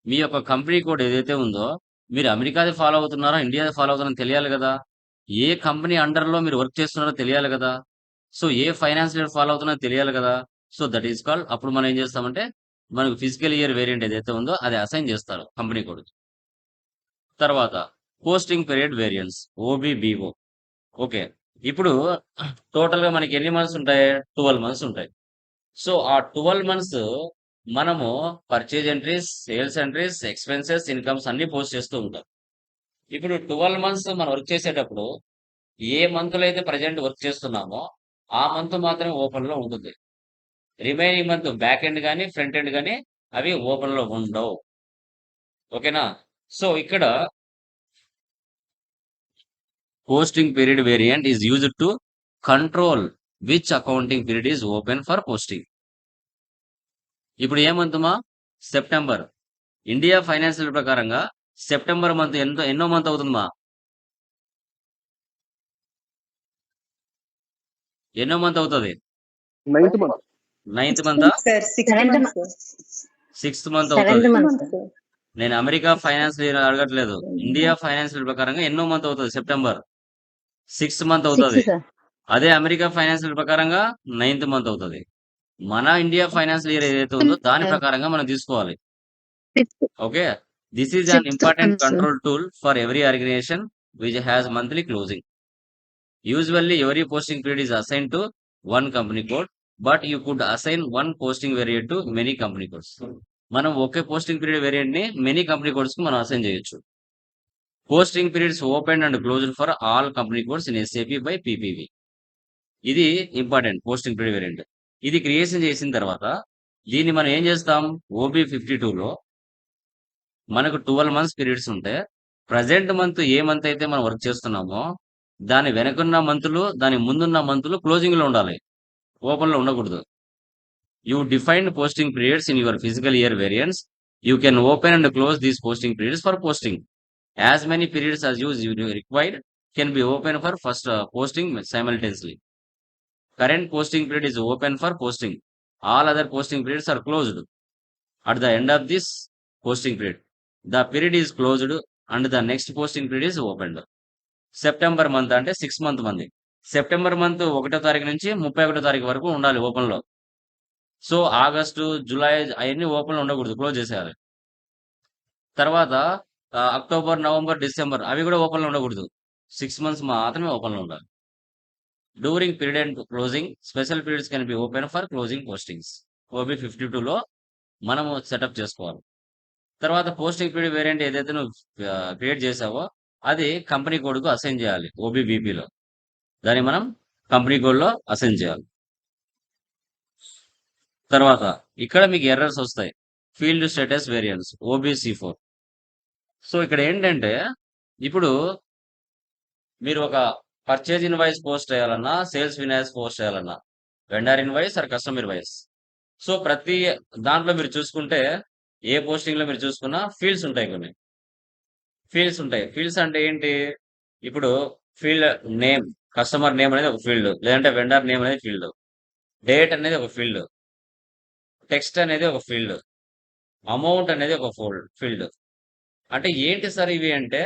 మీ యొక్క కంపెనీ కోడ్ ఏదైతే ఉందో మీరు అమెరికాది ఫాలో అవుతున్నారా, ఇండియాది ఫాలో అవుతున్నారో తెలియాలి కదా! ఏ కంపెనీ అండర్‌లో మీరు వర్క్ చేస్తున్నారో తెలియాలి కదా! సో ఏ ఫైనాన్స్ ఇయర్ ఫాలో అవుతున్నారో తెలియాలి కదా! సో దట్ ఈస్ కాల్డ్ అప్పుడు మనం ఏం చేస్తామంటే మనకు ఫిజికల్ ఇయర్ వేరియంట్ ఏదైతే ఉందో అది అసైన్ చేస్తారు కంపెనీ కోడ్. తర్వాత పోస్టింగ్ పీరియడ్ వేరియన్స్ ఓబీబీఓ. ఓకే. ఇప్పుడు టోటల్‌గా మనకి ఎన్ని మంత్స్ ఉంటాయి? 12 మంత్స్ ఉంటాయి. సో ఆ 12 మంత్స్ మనము purchase entries, sales entries, expenses, incomes అన్నీ పోస్ట్ చేస్తూ ఉంటాం. ఇప్పుడు 12 మంత్స్ మనం వర్క్ చేసేటప్పుడు ఏ మంత్‌లో అయితే ప్రెజెంట్ వర్క్ చేస్తున్నామో ఆ మంత్ మాత్రమే ఓపెన్‌లో ఉంటుంది. రిమైనింగ్ మంత్ బ్యాక్ ఎండ్ గాని, ఫ్రంట్ ఎండ్ గాని అవి ఓపెన్‌లో ఉండవు. ఓకేనా? సో ఇక్కడ posting period variant is used to control which accounting period is open for posting. ఇప్పుడు ఏ మంత్ మా? సెప్టెంబర్. ఇండియా ఫైనాన్షియల్ ప్రకారంగా సెప్టెంబర్ మంత్ ఎన్నో మంత్ అవుతుందమ్మా? ఎన్నో మంత్ అవుతది? 9th month. 9th మంతా? Sir 6th Seventh month month. Sir. 6th month 7th అవుతది. month, month sir. సార్. నేను అమెరికా ఫైనాన్స్ అడగట్లేదు. ఇండియా ఫైనాన్షియల్ ప్రకారంగా ఎన్నో మంత్ అవుతది సెప్టెంబర్? 6th మంత్ 6th, అవుతది. sir. అదే అమెరికా ఫైనాన్షియల్ ప్రకారంగా 9th మంత్ అవుతది. మన ఇండియా ఫైనాన్షియల్ ఇయర్ ఏదైతే ఉందో దాని ప్రకారంగా మనం తీసుకోవాలి. Okay. This is an important control tool for every organization which has monthly closing. Usually, every posting period is assigned to one company code, but you could assign one posting variant to many company codes. మనం ఒకే పోస్టింగ్ పీరియడ్ వేరియంట్ ని మెనీ కంపెనీ కోడ్స్ కి మనం అసైన్ చేయొచ్చు. Posting periods open and closed for all company codes in SAP by PPV. ఇది ఇంపార్టెంట్ పోస్టింగ్ పీరియడ్ వేరియంట్. ఇది క్రియేషన్ చేసిన తర్వాత దీన్ని మనం ఏం చేస్తాం? OB52లో మనకు 12 మంత్స్ పీరియడ్స్ ఉంటే ప్రజెంట్ మంత్ ఏ మంత్ అయితే మనం వర్క్ చేస్తున్నామో దాని వెనకున్న మంతులు, దాని ముందున్న మంతులు క్లోజింగ్ లో ఉండాలి, ఓపెన్ లో ఉండకూడదు. You defined posting periods in your physical year variance. You can open and close these posting periods for posting. As many periods as you required can be open for first posting simultaneously. Current posting period is open for posting. All other posting periods are closed. At the end of this posting period, the period is closed and the next posting period is opened. September month అంటే 6 మంత్ మంది. సెప్టెంబర్ మంత్ 1వ తారీఖు నుంచి 31వ తారీఖు వరకు ఉండాలి ఓపెన్ లో. సో ఆగస్టు, జూలై అవన్నీ ఓపెన్ లో ఉండకూడదు, క్లోజ్ చేసేయాలి. తర్వాత అక్టోబర్, నవంబర్, డిసెంబర్ అవి కూడా ఓపెన్ లో ఉండకూడదు. 6 మంత్స్ మాత్రమే ఓపెన్ లో ఉండాలి. During period and closing special periods can be open for closing postings. OB52లో మనము సెటప్ చేసుకోవాలి. తర్వాత పోస్టింగ్ పీరియడ్ వేరియంట్ ఏదైతే నువ్వు క్రియేట్ చేసావో అది కంపెనీ కోడ్ కు అసైన్ చేయాలి. OBBPలో దాన్ని మనం కంపెనీ కోడ్ లో అసైన్ చేయాలి. తర్వాత ఇక్కడ మీకు ఎర్రర్స్ వస్తాయి. Field status variance OBC4. So ఇక్కడ ఏంటంటే ఇప్పుడు మీరు ఒక పర్చేజ్ ఇన్వాయిస్ పోస్ట్ చేయాలన్నా, సేల్స్ ఇన్వాయిస్ పోస్ట్ చేయాలన్నా, vendor invoice or customer invoice. So ప్రతి దాంట్లో మీరు చూసుకుంటే ఏ పోస్టింగ్ లో మీరు చూసుకున్నా ఫీల్డ్స్ ఉంటాయి. కొన్ని ఫీల్డ్స్ ఉంటాయి. ఫీల్డ్స్ అంటే ఏంటి? ఇప్పుడు ఫీల్డ్ నేమ్, కస్టమర్ నేమ్ అనేది ఒక ఫీల్డ్, లేదంటే వెండర్ నేమ్ అనేది ఫీల్డ్, డేట్ అనేది ఒక ఫీల్డ్, టెక్స్ట్ అనేది ఒక ఫీల్డ్, అమౌంట్ అనేది ఒక ఫీల్డ్. అంటే ఏంటి సార్ ఇవి అంటే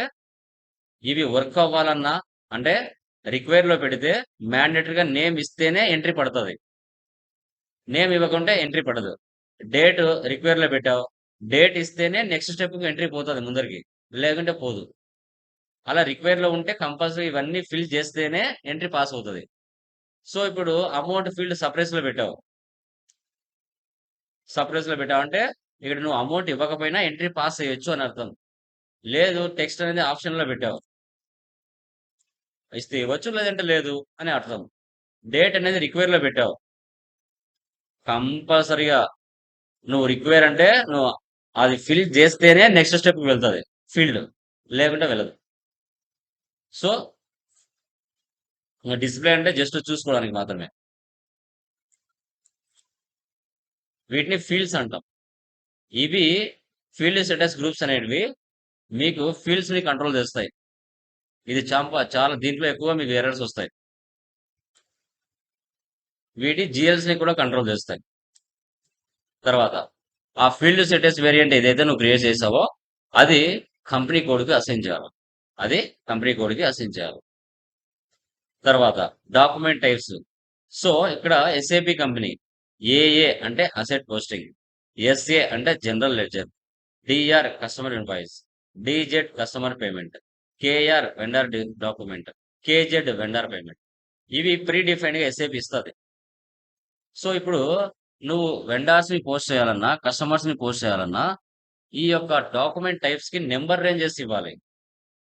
ఇవి వర్క్ అవ్వాలన్నా అంటే రిక్వైర్ లో పెడితే మ్యాండేటరీగా నేమ్ ఇస్తేనే ఎంట్రీ పడుతుంది. నేమ్ ఇవ్వకుంటే ఎంట్రీ పడదు. డేట్ రిక్వైర్ లో పెట్టావు, డేట్ ఇస్తేనే నెక్స్ట్ స్టెప్ ఎంట్రీ పోతుంది ముందరికి, లేకుంటే పోదు. అలా రిక్వైర్ లో ఉంటే కంపల్సరీ ఇవన్నీ ఫిల్ చేస్తేనే ఎంట్రీ పాస్ అవుతుంది. సో ఇప్పుడు అమౌంట్ ఫీల్డ్ సర్ప్రైజ్ లో పెట్టావు. సర్ప్రైజ్ లో పెట్టావంటే ఇక్కడ నువ్వు అమౌంట్ ఇవ్వకపోయినా ఎంట్రీ పాస్ అయ్యొచ్చు అని అర్థం. లేదు టెక్స్ట్ అనేది ఆప్షన్ లో పెట్టావు, ఇస్తే ఇవ్వచ్చు లేదంటే లేదు అని అర్థం. డేట్ అనేది రిక్వైర్ లో పెట్టావు, కంపల్సరీగా నువ్వు రిక్వైర్ అంటే నువ్వు అది ఫిల్ చేస్తేనే నెక్స్ట్ స్టెప్ వెళ్తుంది ఫీల్డ్, లేకుంటే వెళ్ళదు. సో డిస్ప్లే అంటే జస్ట్ చూసుకోవడానికి మాత్రమే. వీటిని ఫీల్డ్స్ అంటాం. ఇవి ఫీల్డ్ స్టేటస్ గ్రూప్స్ అనేటివి మీకు ఫీల్డ్స్ ని కంట్రోల్ చేస్తాయి. ఇది చాలా దీంట్లో ఎక్కువ మీకు ఎర్రర్స్ వస్తాయి. వీటి జిఎల్స్ ని కూడా కంట్రోల్ చేస్తాయి. తర్వాత ఆ ఫీల్డ్ స్టేటస్ వేరియంట్ ఏదైతే నువ్వు క్రియేట్ చేసావో అది కంపెనీ కోడ్కి అసైన్ చేయాలి. తర్వాత డాక్యుమెంట్ టైప్స్. సో ఇక్కడ ఎస్ఏపి కంపెనీ ఏఏ అంటే అసెట్ పోస్టింగ్, ఎస్ఏ అంటే general ledger, DR customer invoice, DZ customer payment, KR vendor document, KZ vendor payment. ఇవి ప్రీ డిఫైన్డ్ గా ఎస్ఏపి ఇస్తుంది. సో ఇప్పుడు నువ్వు వెండర్స్ ని పోస్ట్ చేయాలన్నా కస్టమర్స్ ని పోస్ట్ చేయాలన్నా ఈ యొక్క డాక్యుమెంట్ టైప్స్ కి నెంబర్ రేంజెస్ ఇవ్వాలి.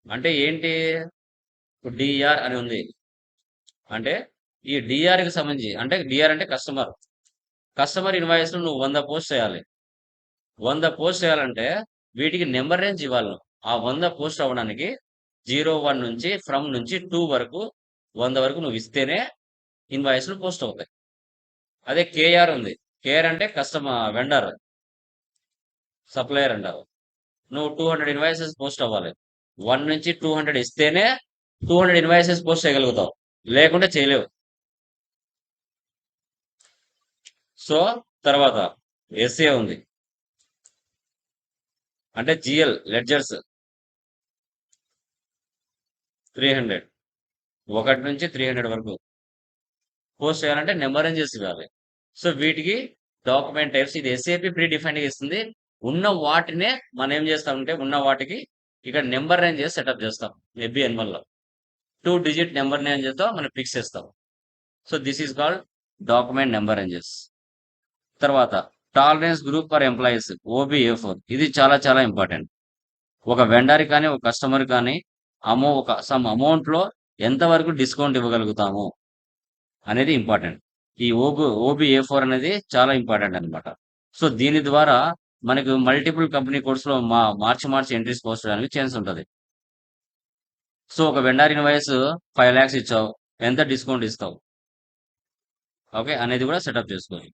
అంటే ఏంటి, ఇప్పుడు డిఆర్ అని ఉంది అంటే ఈ డిఆర్ కి సంబంధించి, అంటే డిఆర్ అంటే కస్టమర్ ఇన్వాయిస్ నువ్వు 100 పోస్ట్ చేయాలి. 100 పోస్ట్ చేయాలంటే వీటికి నెంబర్ రేంజ్ ఇవ్వాలి నువ్వు. ఆ 100 పోస్ట్ అవ్వడానికి 01 నుంచి ఫ్రమ్ నుంచి 2 వరకు 100 వరకు నువ్వు ఇస్తేనే ఇన్వాయిస్లు పోస్ట్ అవుతాయి. అదే కేఆర్ ఉంది. కేఆర్ అంటే వెండర్ సప్లయర్ అంటారు. నువ్వు 200 ఇన్వాయిసెస్ పోస్ట్ అవ్వాలి. 1 నుంచి 200 ఇస్తేనే 200 ఇన్వాయిసెస్ పోస్ట్ చేయగలుగుతావు, లేకుంటే చేయలేవు. సో తర్వాత ఎస్ఏ ఉంది అంటే జిఎల్ లెడ్జర్స్ 300, 1 నుంచి 300 వరకు పోస్ట్ చేయాలంటే నెంబర్ రేంజెస్ ఇవ్వాలి. సో వీటికి డాక్యుమెంట్ టైప్స్ ఇది ఎస్ఏపి ప్రీ డిఫైన్డ్ ఇస్తుంది. ఉన్న వాటినే మనం ఏం చేస్తామంటే ఉన్న వాటికి ఇక్కడ నెంబర్ రేంజెస్ సెటప్ చేస్తాం. FBNL లో 2 డిజిట్ నెంబర్ రేంజెస్ తో మనం ఫిక్స్ చేస్తాం. So this is called document number ranges. తర్వాత tolerance group for employees OBA4. ఇది చాలా చాలా ఇంపార్టెంట్. ఒక వెండర్ కానీ ఒక కస్టమర్ కానీ సమ్ అమౌంట్ లో ఎంతవరకు డిస్కౌంట్ ఇవ్వగలుగుతాము అనేది ఇంపార్టెంట్. ఈ OBA4 అనేది చాలా ఇంపార్టెంట్ అన్నమాట. సో దీని ద్వారా మనకు మల్టిపుల్ కంపెనీ కోడ్స్ లో మార్చి ఎంట్రీస్ పోస్ట్ చేయడానికి ఛాన్స్ ఉంటుంది. సో ఒక వెండర్ ఇన్వాయిస్ 5 lakhs ఇచ్చావు, ఎంత డిస్కౌంట్ ఇస్తావు ఓకే అనేది కూడా సెటప్ చేసుకోవాలి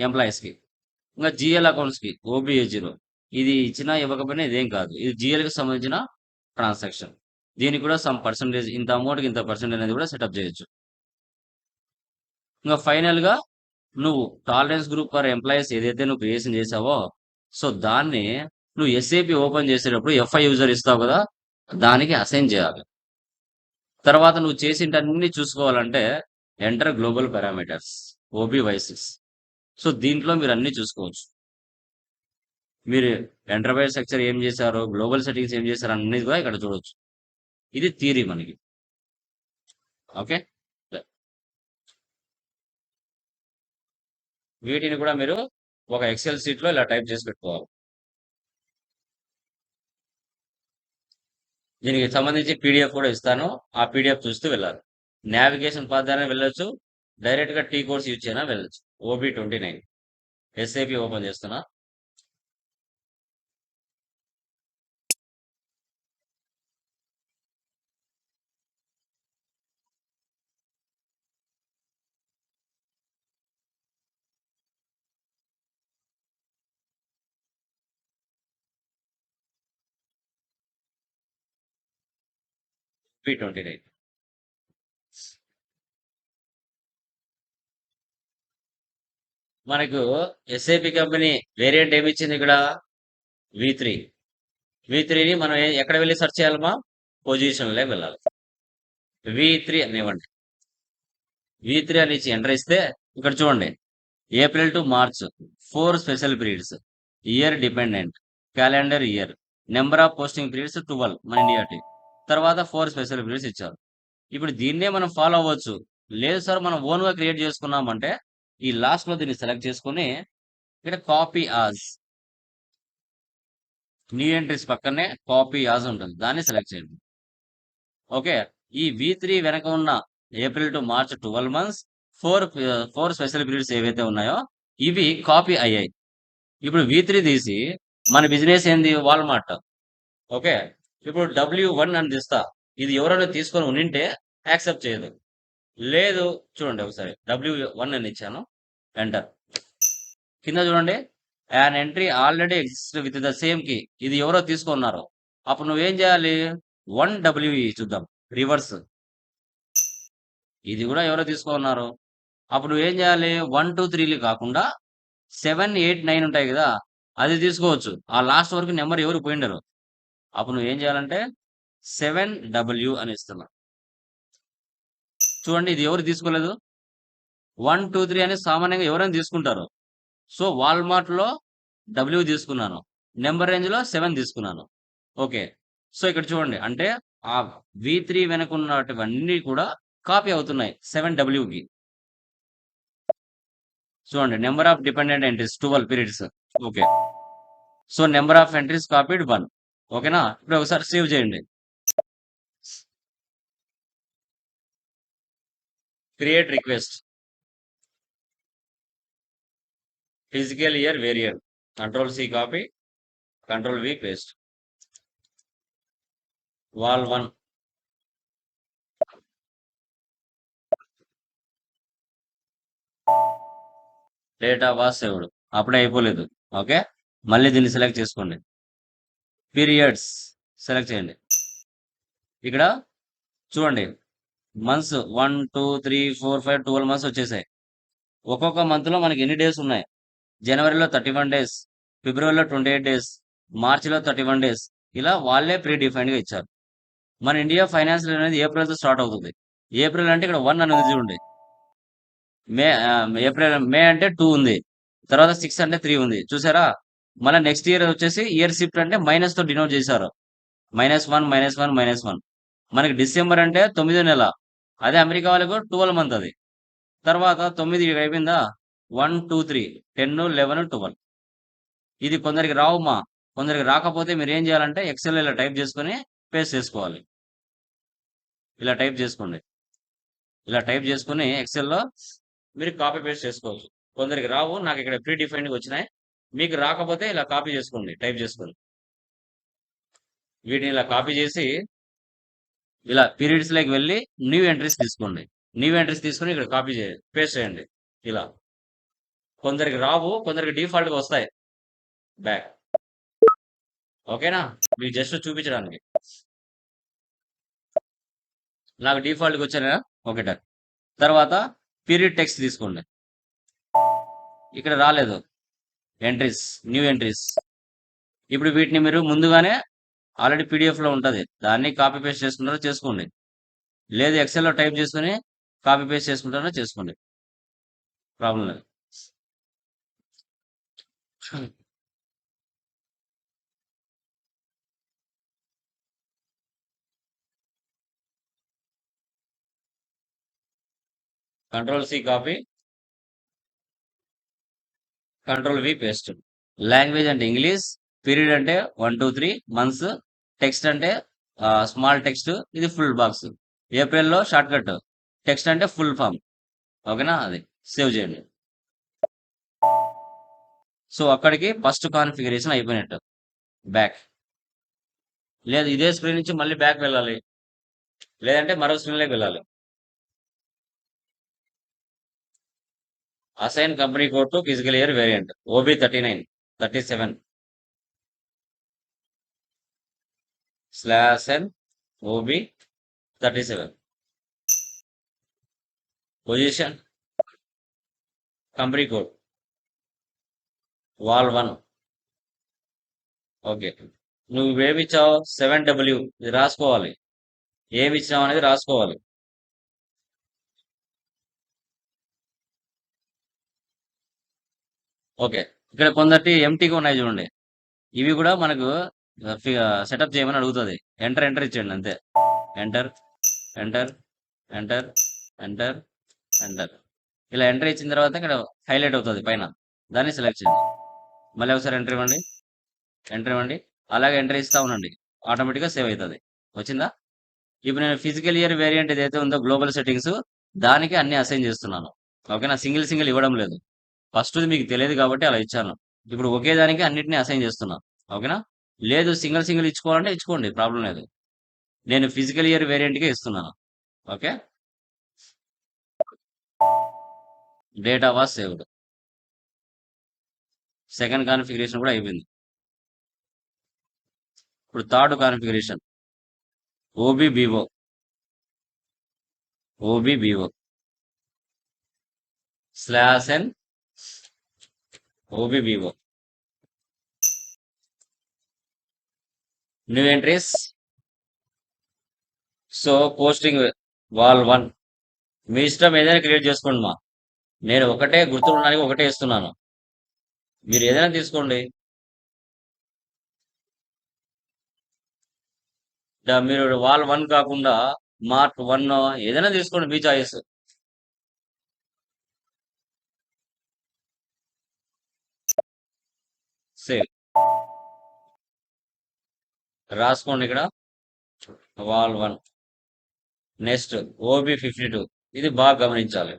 ఎంప్లాయీస్ కి. ఇంకా జిఎల్ అకౌంట్స్ కి OBA0 ఇది ఇచ్చినా ఇవ్వకపోయినా ఇదేం కాదు, ఇది జిఎల్ కి సంబంధించిన ట్రాన్సాక్షన్. దీనికి కూడా సమ్ పర్సంటేజ్, ఇంత అమౌంట్ కి ఇంత పర్సెంటేజ్ అనేది కూడా సెటప్ చేయొచ్చు. ఇంకా ఫైనల్ గా నువ్వు టాలరెన్స్ గ్రూప్ ఫర్ ఎంప్లాయీస్ ఏదైతే నువ్వు క్రియేషన్ చేసావో సో దాన్ని నువ్వు ఎస్ఏపి ఓపెన్ చేసేటప్పుడు FI యూజర్ ఇస్తావు కదా, దానికి అసైన్ చేయాలి. తర్వాత నువ్వు చేసింటన్ని చూసుకోవాలంటే enter global parameters OBY6. So దీంట్లో మీరు అన్ని చూసుకోవచ్చు. మీరు ఎంటర్ప్రైజ్ స్ట్రక్చర్ ఏం చేశారో, గ్లోబల్ సెట్టింగ్స్ ఏం చేశారో అన్ని కూడా ఇక్కడ చూడొచ్చు. ఇది థియరీ మనకి. ఓకే, వీటిని కూడా మీరు ఒక ఎక్సెల్ షీట్ లో ఇలా టైప్ చేసి పెట్టుకోవాలి. దీనికి సంబంధించి PDF కూడా ఇస్తాను, ఆ PDF చూస్తూ వెళ్ళాలి. నావిగేషన్ పాత్ ద్వారా వెళ్ళొచ్చు, డైరెక్ట్ గా T కోర్స్ యూజ్ చేయనా వెళ్ళొచ్చు. OB29 SAP ఓపెన్ చేస్తున్నా. OB29 మనకు ఎస్ఏపి కంపెనీ వేరియంట్ ఏమి ఇచ్చింది ఇక్కడ, V3ని మనం ఎక్కడ వెళ్ళి సెర్చ్ చేయాలమ్మా, పొజిషన్ లో వెళ్ళాలి. V3 అనివ్వండి. V3 అని ఇచ్చి ఎంటర్ ఇస్తే ఇక్కడ చూడండి, April to March 4 special periods, year dependent, calendar year, number of posting periods 12 మన ఇండియా టీ. తర్వాత 4 స్పెషల్ పీరియడ్స్ ఇచ్చారు. ఇప్పుడు దీన్నే మనం ఫాలో అవ్వచ్చు. లేదు సార్ మనం ఓన్ గా క్రియేట్ చేసుకున్నామంటే ఈ లాస్ట్ లో దీన్ని సెలెక్ట్ చేసుకుని ఇక్కడ కాపీ యాజ్, న్యూ ఎంట్రీస్ పక్కనే కాపీ యాజ్ ఉంటుంది, దాన్ని సెలెక్ట్ చేయండి. ఓకే, ఈ V3 వెనక ఉన్న April to March 12 months 4 special periods ఏవైతే ఉన్నాయో ఇవి కాపీ అయ్యాయి. ఇప్పుడు V3 తీసి మన బిజినెస్ ఏంది, వాల్మార్ట్. ఓకే, ఇప్పుడు W1 అని తీస్తా, ఇది ఎవరైనా తీసుకొని ఉంటే యాక్సెప్ట్ చేయదు. లేదు చూడండి ఒకసారి W1 అని ఇచ్చాను, ఎంటర్. కింద చూడండి, an entry already exist with the same key. ఇది ఎవరో తీసుకున్నారు. అప్పుడు నువ్వేం చేయాలి, 1WE చూద్దాం రివర్స్. ఇది కూడా ఎవరో తీసుకున్నారు. అప్పుడు నువ్వేం చేయాలి, 1 2 3లు కాకుండా 7 8 9 ఉంటాయి కదా, అది తీసుకోవచ్చు. ఆ లాస్ట్ వరకు నెంబర్ ఎవరు పోయిండరు. అప్పుడు నువ్వేం చేయాలంటే 7W అని ఇస్తున్నా. చూడండి, ఇది ఎవరు తీసుకోలేదు. 1 2 3 అని సామాన్యంగా ఎవరైనా తీసుకుంటారు. సో వాల్మార్ట్ లో W తీసుకున్నాను, నెంబర్ రేంజ్ లో 7 తీసుకున్నాను. ఓకే, సో ఇక్కడ చూడండి, అంటే ఆ V3 వెనక ఉన్నటువన్నీ కూడా కాపీ అవుతున్నాయి 7Wకి. చూడండి, number of dependent entries 12 periods. Okay, so number of entries copied 1. ఓకేనా, ఇప్పుడు ఒకసారి సేవ్ చేయండి. Create request, physical year variant, Ctrl+C copy, Ctrl+V paste. Wall1, data was saved. అప్పుడే అయిపోలేదు. ఓకే, మళ్ళీ దీన్ని సెలెక్ట్ చేసుకోండి. పీరియడ్స్ సెలెక్ట్ చేయండి. ఇక్కడ చూడండి, మంత్స్ 1 2 3 4 5 12 మంత్స్ వచ్చేసాయి. ఒక్కొక్క మంత్ లో మనకి ఎన్ని డేస్ ఉన్నాయి, జనవరిలో 31 డేస్, ఫిబ్రవరిలో 28 డేస్, మార్చిలో 31 డేస్. ఇలా వాళ్ళే ప్రీ డిఫైన్డ్ గా ఇచ్చారు. మన ఇండియా ఫైనాన్షియల్ అనేది ఏప్రిల్ తో స్టార్ట్ అవుతుంది. ఏప్రిల్ అంటే ఇక్కడ 1 అనేది చూడండి, మే అంటే 2 ఉంది, తర్వాత 6 అంటే 3 ఉంది. చూసారా, మళ్ళీ నెక్స్ట్ ఇయర్ వచ్చేసి ఇయర్ షిఫ్ట్ అంటే మైనస్ తో డినోట్ చేశారు. -1 -1 -1. మనకి డిసెంబర్ అంటే 9వ నెల, అదే అమెరికా వాళ్ళకు 12 మంత్ అది. తర్వాత 9 అయిపోయిందా, 1 2 3 10 11 12. ఇది కొందరికి రావుమా, కొందరికి రాకపోతే మీరు ఏం చేయాలంటే ఎక్సెల్ ఇలా టైప్ చేసుకొని పేస్ట్ చేసుకోవాలి. ఇలా టైప్ చేసుకోండి. ఇలా టైప్ చేసుకుని ఎక్సెల్లో మీరు కాపీ పేస్ట్ చేసుకోవచ్చు. కొందరికి రావు, నాకు ఇక్కడ ప్రీ డిఫైన్డ్ వచ్చినాయి. మీకు రాకపోతే ఇలా కాపీ చేసుకోండి, టైప్ చేసుకోండి. వీటిని ఇలా కాపీ చేసి ఇలా పీరియడ్స్ లోకి వెళ్ళి న్యూ ఎంట్రీస్ తీసుకోండి. న్యూ ఎంట్రీస్ తీసుకొని ఇక్కడ కాపీ చేయండి, పేస్ట్ చేయండి. ఇలా కొందరికి రావు, కొందరికి డిఫాల్ట్ గా వస్తాయి బ్యాక్. ఓకేనా, మీకు జస్ట్ చూపించడానికి. నాకు డిఫాల్ట్గా వచ్చాను కదా, ఓకే డన్. తర్వాత పీరియడ్ టెక్స్ట్ తీసుకోండి. ఇక్కడ రాలేదు ఎంట్రీస్, న్యూ ఎంట్రీస్. ఇప్పుడు వీటిని మీరు ముందుగానే ఆల్రెడీ పీడిఎఫ్ లో ఉంటుంది, దాన్ని కాపీ పేస్ట్ చేసుకుంటారో చేసుకోండి, లేదు ఎక్సెల్ లో టైప్ చేసుకుని కాపీ పేస్ట్ చేసుకుంటారో చేసుకోండి, ప్రాబ్లం లేదు. Ctrl+C copy, Ctrl+V paste. Language అంటే ఇంగ్లీష్, పీరియడ్ అంటే 1 2 3 మంత్స్, టెక్స్ట్ అంటే స్మాల్ టెక్స్ట్, ఇది ఫుల్ బాక్స్. ఏప్రిల్లో షార్ట్ కట్, టెక్స్ట్ అంటే ఫుల్ ఫామ్. ఓకేనా, అది సేవ్ చేయండి. సో అక్కడికి ఫస్ట్ కాన్ఫిగరేషన్ అయిపోయినట్టు. బ్యాక్, లేదు ఇదే స్క్రీన్ నుంచి మళ్ళీ బ్యాక్ వెళ్ళాలి, లేదంటే మరో స్క్రీన్లోకి వెళ్ళాలి. Assign company code to physical year variant OB 39 37/N OB 37. Position company code Wall1. Okay, నువ్వు ఏమి ఇచ్చావు, 7W, ఇది రాసుకోవాలి. ఏమి ఇచ్చావు అనేది రాసుకోవాలి. ఓకే, ఇక్కడ కొందటి ఎంటీగా ఉన్నాయి చూడండి, ఇవి కూడా మనకు సెటప్ చేయమని అడుగుతుంది. ఎంటర్ ఇచ్చేయండి అంతే. Enter enter enter enter enter. ఇలా ఎంటర్ ఇచ్చిన తర్వాత ఇక్కడ హైలైట్ అవుతుంది పైన, దాన్ని సెలెక్ట్ చేయండి. మళ్ళీ ఒకసారి ఎంటర్ ఇవ్వండి. అలాగే ఎంటర్ ఇస్తా ఉండండి, ఆటోమేటిక్గా సేవ్ అవుతుంది. వచ్చిందా? ఇప్పుడు నేను ఫిజికల్ ఇయర్ వేరియంట్ ఏదైతే ఉందో గ్లోబల్ సెట్టింగ్స్, దానికి అన్ని అసైన్ చేస్తున్నాను. ఓకేనా, సింగిల్ ఇవ్వడం లేదు. ఫస్ట్ మీకు తెలియదు కాబట్టి అలా ఇచ్చాను. ఇప్పుడు ఒకే దానికి అన్నిటిని అసైన్ చేస్తున్నాను. ఓకేనా, లేదు సింగిల్ ఇచ్చుకోవాలంటే ఇచ్చుకోండి, ప్రాబ్లం లేదు. నేను ఫిజికల్ ఇయర్ వేరియంట్గా ఇస్తున్నాను. Okay. Data was saved. Second configuration కూడా అయిపోయింది. ఇప్పుడు third configuration OBBO /n OBBO new entries. So posting వాల్1 మీ ఇష్టం ఏదైనా క్రియేట్ చేసుకోండి మా. నేను ఒకటే గుర్తుండడానికి ఒకటే ఇస్తున్నాను. మీరు ఏదైనా తీసుకోండి. మీరు వాల్1 కాకుండా మార్ట్1 ఏదైనా తీసుకోండి, మీ చాయిస్. సేవ్ రాసుకోండి. ఇక్కడ వాల్1 నెక్స్ట్ OB52. ఇది బాగా గమనించాలి.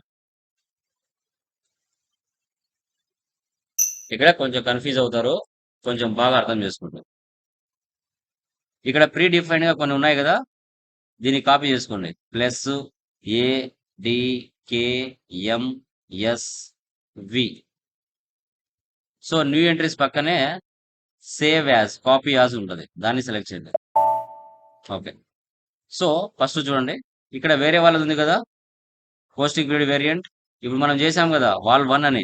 ఇక్కడ కొంచెం కన్ఫ్యూజ్ అవుతారు, కొంచెం బాగా అర్థం చేసుకుంటారు. ఇక్కడ ప్రీ డిఫైన్డ్ గా కొన్ని ఉన్నాయి కదా, దీన్ని కాపీ చేసుకోండి. +ADKMSV. సో న్యూ ఎంట్రీస్ పక్కనే సేవ్ యాజ్, కాపీ యాజ్ ఉంటుంది, దాన్ని సెలెక్ట్ చేయండి. ఓకే. సో ఫస్ట్ చూడండి, ఇక్కడ వేరే వాళ్ళది ఉంది కదా, పోస్టింగ్ పీరియడ్ వేరియంట్. ఇప్పుడు మనం చేసాం కదా వాల్1 అని,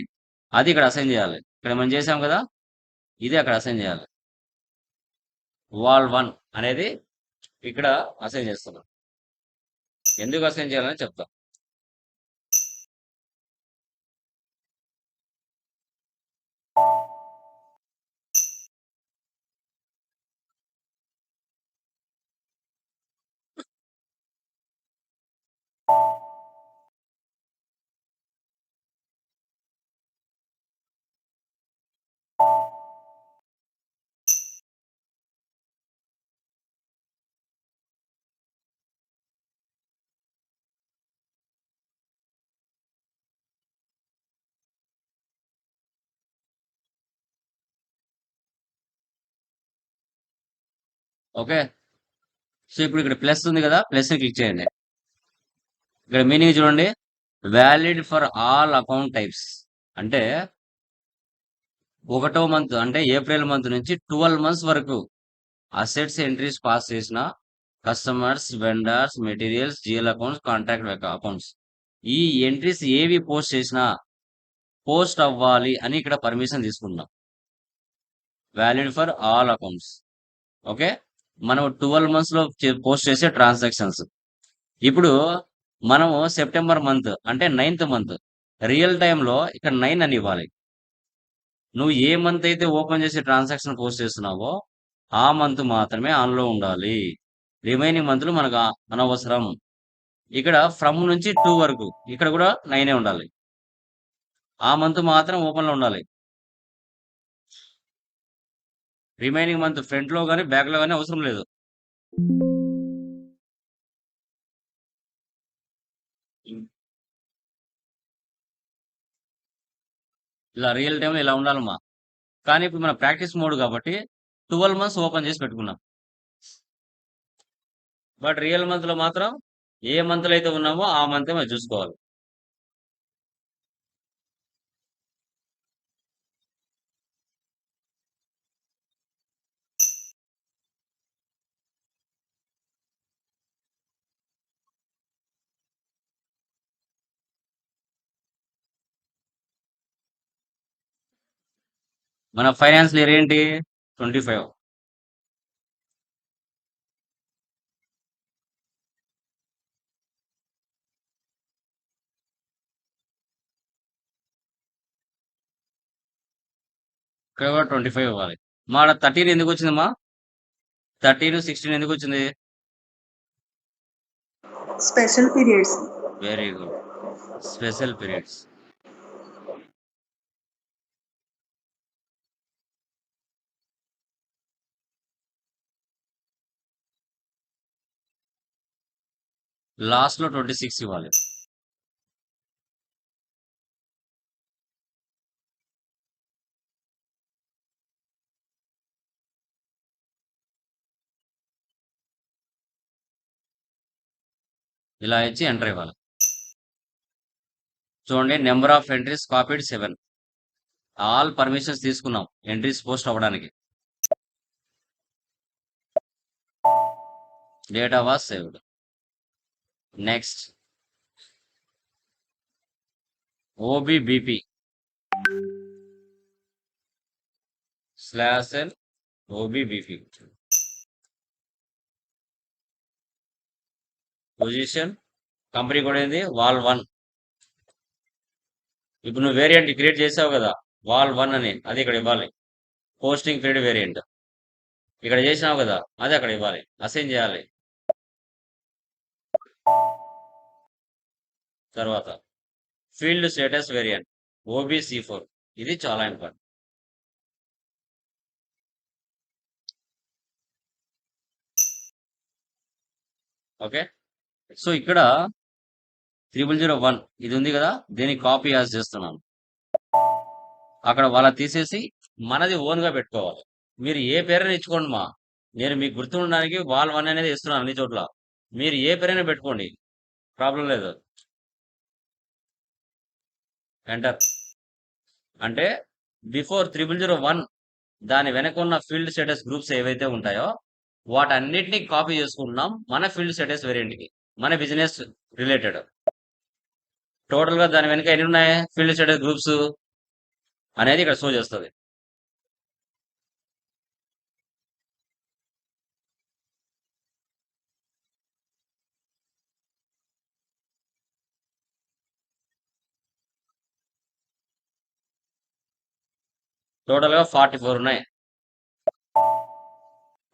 అది ఇక్కడ అసైన్ చేయాలి. ఇక్కడ మనం చేసాం కదా, ఇది అక్కడ అసైన్ చేయాలి. వాల్1 అనేది ఇక్కడ అసైన్ చేస్తున్నాం. ఎందుకు అసైన్ చేయాలని చెప్తాం. ఓకే. సో ఇప్పుడు ఇక్కడ ప్లస్ ఉంది కదా, ప్లస్ ని క్లిక్ చేయండి. ఇక్కడ మీనింగ్ చూడండి, valid for all account types. అంటే 1వ మంత్ అంటే ఏప్రిల్ మంత్ నుంచి 12 మంత్స్ వరకు అసెట్స్ ఎంట్రీస్ పాస్ చేసిన customers, vendors, materials, GL accounts, contract accounts, ఈ ఎంట్రీస్ ఏవి పోస్ట్ చేసినా పోస్ట్ అవ్వాలి అని ఇక్కడ పర్మిషన్ తీసుకున్నాం. Valid for all accounts. Okay. మనం 12 మంత్స్ లో పోస్ట్ చేసే ట్రాన్సాక్షన్స్. ఇప్పుడు మనము సెప్టెంబర్ మంత్ అంటే 9th మంత్ రియల్ టైంలో ఇక్కడ 9 అని ఇవ్వాలి. నువ్వు ఏ మంత్ అయితే ఓపెన్ చేసి ట్రాన్సాక్షన్ పోస్ట్ చేస్తున్నావో ఆ మంత్ మాత్రమే ఆన్లో ఉండాలి. రిమైనింగ్ మంత్లు మనకు అనవసరం. ఇక్కడ ఫ్రమ్ నుంచి 2 వరకు ఇక్కడ కూడా 9 ఉండాలి. ఆ మంత్ మాత్రం ఓపెన్ లో ఉండాలి. రిమైనింగ్ మంత్ ఫ్రంట్ లో కానీ బ్యాక్ లో కానీ అవసరం లేదు. ఇలా రియల్ టైంలో ఇలా ఉండాలమ్మా. కానీ ఇప్పుడు మన ప్రాక్టీస్ మోడ్ కాబట్టి 12 మంత్స్ ఓపెన్ చేసి పెట్టుకున్నాం. బట్ రియల్ మంత్ లో మాత్రం ఏ మంత్ లో అయితే ఉన్నామో ఆ మంత్ మనం చూసుకోవాలి. మన ఫైనాన్స్ ఇయర్ ఏంటి? 25. ఇక్కడ కూడా 25 ఇవ్వాలి. మా 13 ఎందుకు వచ్చిందమ్మా? 13, 16 ఎందుకు వచ్చింది? Special periods. Very good. Special periods. Last లో 26 ఇవ్వాలి. ఇలా ఇచ్చి ఎంటర్ ఇవ్వాలి. చూడండి, number of entries copied 7. All permissions తీసుకున్నాం ఎంట్రీస్ పోస్ట్ అవ్వడానికి. Data was saved. Next OBBP /n OBBP position company కూడా ఏంది వాల్1. ఇప్పుడు నువ్వు వేరియంట్ క్రియేట్ చేసావు కదా వాల్1 అని, అది ఇక్కడ ఇవ్వాలి. పోస్టింగ్ క్రియేట్ వేరియంట్ ఇక్కడ చేసినావు కదా, అది అక్కడ ఇవ్వాలి, అసైన్ చేయాలి. తర్వాత ఫీల్డ్ స్టేటస్ వేరియంట్ OBC4, ఇది చాలా ఇంపార్టెంట్. ఓకే, సో ఇక్కడ 3001 ఇది ఉంది కదా, దీన్ని కాపీ యాజ్ చేస్తున్నాను. అక్కడ వాళ్ళ తీసేసి మనది ఓన్ గా పెట్టుకోవాలి. మీరు ఏ పేరైనా ఇచ్చుకోండి మా, నేను మీకు గుర్తుండడానికి వాల్1 అనేది ఇస్తున్నాను అన్ని చోట్ల. మీరు ఏ పేరైనా పెట్టుకోండి, ప్రాబ్లం లేదు. ఎంటర్ అంటే బిఫోర్ 3001 దాని వెనక ఉన్న ఫీల్డ్ స్టేటస్ గ్రూప్స్ ఏవైతే ఉంటాయో వాటన్నిటిని కాపీ చేసుకుంటున్నాం మన ఫీల్డ్ స్టేటస్ వేరియంట్కి, మన బిజినెస్ రిలేటెడ్. టోటల్ గా దాని వెనక ఎన్ని ఉన్నాయి ఫీల్డ్ స్టేటస్ గ్రూప్స్ అనేది ఇక్కడ షో చేస్తుంది. టోటల్ గా 44 ఉన్నాయి.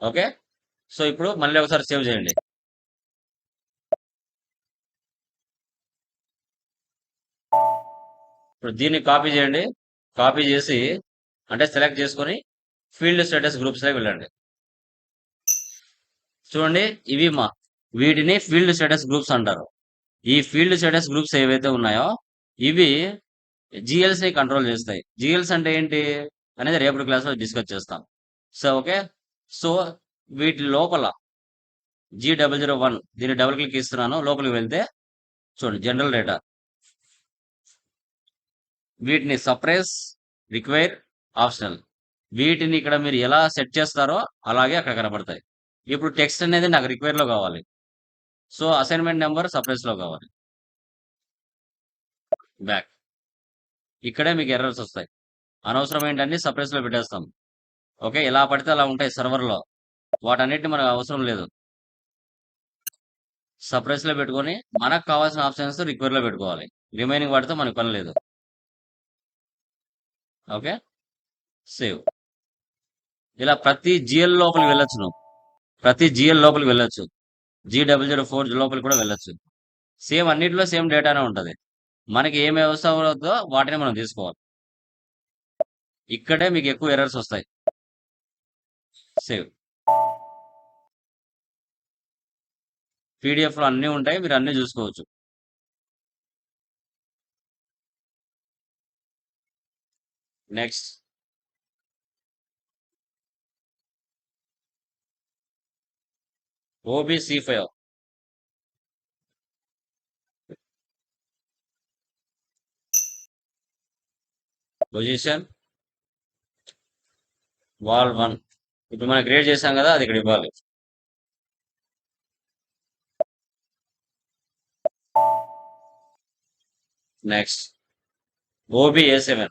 ఓకే, సో ఇప్పుడు మళ్ళీ ఒకసారి సేవ్ చేయండి. ఇప్పుడు దీన్ని కాపీ చేయండి. కాపీ చేసి అంటే సెలెక్ట్ చేసుకొని ఫీల్డ్ స్టేటస్ గ్రూప్స్ లోకి వెళ్ళండి. చూడండి, ఇవి మా వీటిని ఫీల్డ్ స్టేటస్ గ్రూప్స్ అంటారు. ఈ ఫీల్డ్ స్టేటస్ గ్రూప్స్ ఏవైతే ఉన్నాయో ఇవి జిఎల్స్ ని కంట్రోల్ చేస్తాయి. జిఎల్స్ అంటే ఏంటి అనేది రేపటి క్లాస్ లో డిస్కస్ చేస్తాం. సో ఓకే, సో వీటి లోపల G001 దీన్ని డబుల్ క్లిక్ ఇస్తున్నాను. లోపలికి వెళ్తే చూడండి, జనరల్ డేటా, వీటిని సప్రెస్, రిక్వైర్, ఆప్షనల్, వీటిని ఇక్కడ మీరు ఎలా సెట్ చేస్తారో అలాగే అక్కడ కనబడతాయి. ఇప్పుడు టెక్స్ట్ అనేది నాకు రిక్వైర్ లో కావాలి, సో అసైన్మెంట్ నెంబర్ సప్రెస్ లో కావాలి. బ్యాక్, ఇక్కడే మీకు ఎర్రర్స్ వస్తాయి. అనవసరం ఏంటంటే సప్రెస్ లో పెట్టేస్తాం. ఓకే, ఎలా పడితే అలా ఉంటాయి సర్వర్ లో, వాటన్నిటిని మనకు అవసరం లేదు. సప్రెస్ లో పెట్టుకొని మనకు కావాల్సిన ఆప్షన్స్ రిక్వైర్ లో పెట్టుకోవాలి. రిమైనింగ్ వాటితో మనకు పని లేదు. Okay, save. ఇలా ప్రతి జిఎల్ లోపలికి వెళ్ళొచ్చు నువ్వు, ప్రతి జిఎల్ లోపలికి వెళ్ళొచ్చు, G004 లోపలికి కూడా వెళ్ళొచ్చు. సేమ్ అన్నిటిలో సేమ్ డేటానే ఉంటుంది. మనకి ఏమి అవసరం అవుతుందో వాటిని మనం తీసుకోవాలి. ఇక్కడే మీకు ఎక్కువ ఎర్రర్స్ వస్తాయి. సేవ్. PDF లో అన్నీ ఉంటాయి, మీరు అన్నీ చూసుకోవచ్చు. నెక్స్ట్ OBC5 పొజిషన్ వాల్1. ఇప్పుడు మనం క్రియేట్ చేసాం కదా, అది ఇక్కడ ఇవ్వాలి. నెక్స్ట్ OBA7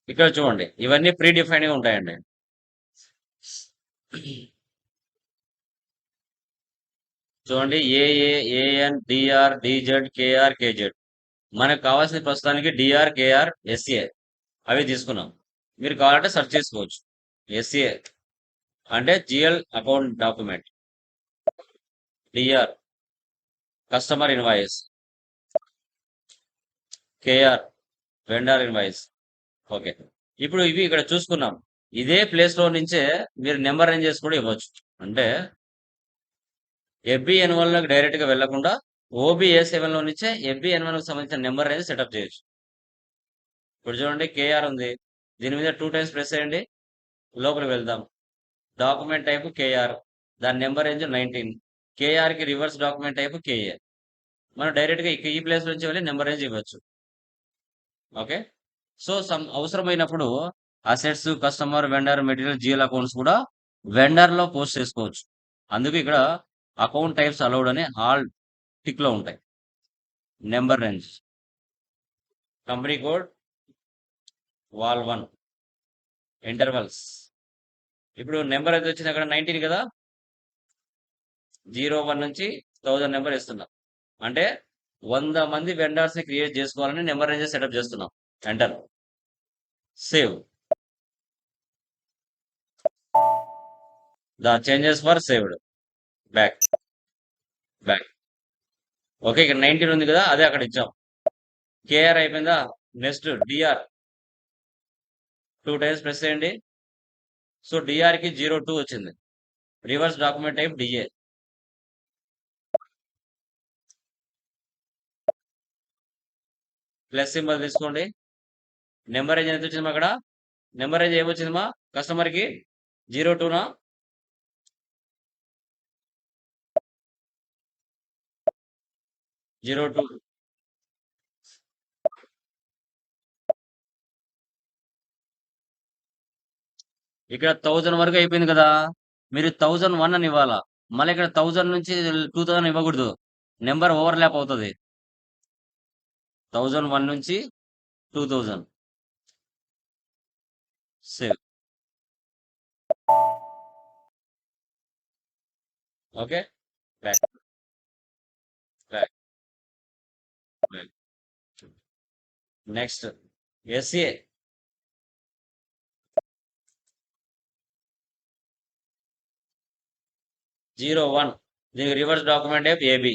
ఇక్కడ చూడండి, ఇవన్నీ ప్రీ డిఫైన్ గా ఉంటాయండి. చూడండి, AA, AN, DR, DZ, KR, KZ. మనకు కావాల్సిన ప్రస్తుతానికి DR, KR, SA అవి తీసుకున్నాం. మీరు కావాలంటే సెర్చ్ చేసుకోవచ్చు. SA అంటే GL account document, DR customer invoice, KR vendor invoice. Okay, ఇప్పుడు ఇవి ఇక్కడ చూసుకున్నాం. ఇదే ప్లేస్ లో నుంచే మీరు నెంబర్ రేంజ్ చేసి కూడా ఇవ్వచ్చు. అంటే FBN1 లోకి డైరెక్ట్ గా వెళ్లకుండా OBA7 లో నుంచే FBN1 కు సంబంధించిన నెంబర్ రేంజ్ సెటప్ చేయొచ్చు. ఇప్పుడు చూడండి, KR ఉంది, దీని మీద 2 టైమ్స్ ప్రెస్ చేయండి. లోపలికి వెళ్దాం. డాక్యుమెంట్ టైప్ కేఆర్, దాని నెంబర్ రేంజ్ 19. కేఆర్కి రివర్స్ డాక్యుమెంట్ టైప్ కేఏ. మనం డైరెక్ట్గా ఈ ప్లేస్ నుంచి వెళ్ళి నెంబర్ రేంజ్ ఇవ్వచ్చు. ఓకే, సో అవసరమైనప్పుడు assets, customer, vendor, material, GL accounts కూడా వెండర్లో పోస్ట్ చేసుకోవచ్చు. అందుకే ఇక్కడ అకౌంట్ టైప్స్ అలౌడ్ అని ఆల్ టిక్లో ఉంటాయి. Number range, company code, VAL 1, intervals. ఇప్పుడు నెంబర్ అయితే వచ్చింది అక్కడ 19 కదా, 01 నుంచి 1000 నెంబర్ ఇస్తున్నాం. అంటే 100 మంది వెండర్స్ ని క్రియేట్ చేసుకోవాలని నెంబర్ రేంజ్ సెటప్ చేస్తున్నాం. Enter, save. The changes for saved. Back. Okay, ఇక్కడ 19 ఉంది కదా, అదే అక్కడ ఇచ్చాం. కేఆర్ అయిపోయిందా. నెక్స్ట్ డిఆర్ 2 టైమ్స్ ప్రెస్ చేయండి. సో డిఆర్కి 02 వచ్చింది. Reverse document type DA. Plus symbol తీసుకోండి. నెంబర్ రేంజ్ ఎంత వచ్చింది అక్కడ? నెంబర్ రేంజ్ ఏమొచ్చిందమ్మా కస్టమర్కి? 02నా? Zero two. ఇక్కడ 1000 వరకు అయిపోయింది కదా, మీరు 1001 అని ఇవ్వాలా. మళ్ళీ ఇక్కడ 1000 నుంచి 2000 ఇవ్వకూడదు, నెంబర్ ఓవర్లాప్ అవుతుంది. 1001 నుంచి 2000. Save. Okay, back. Next SA. Zero 1, దీనికి reverse document type AB.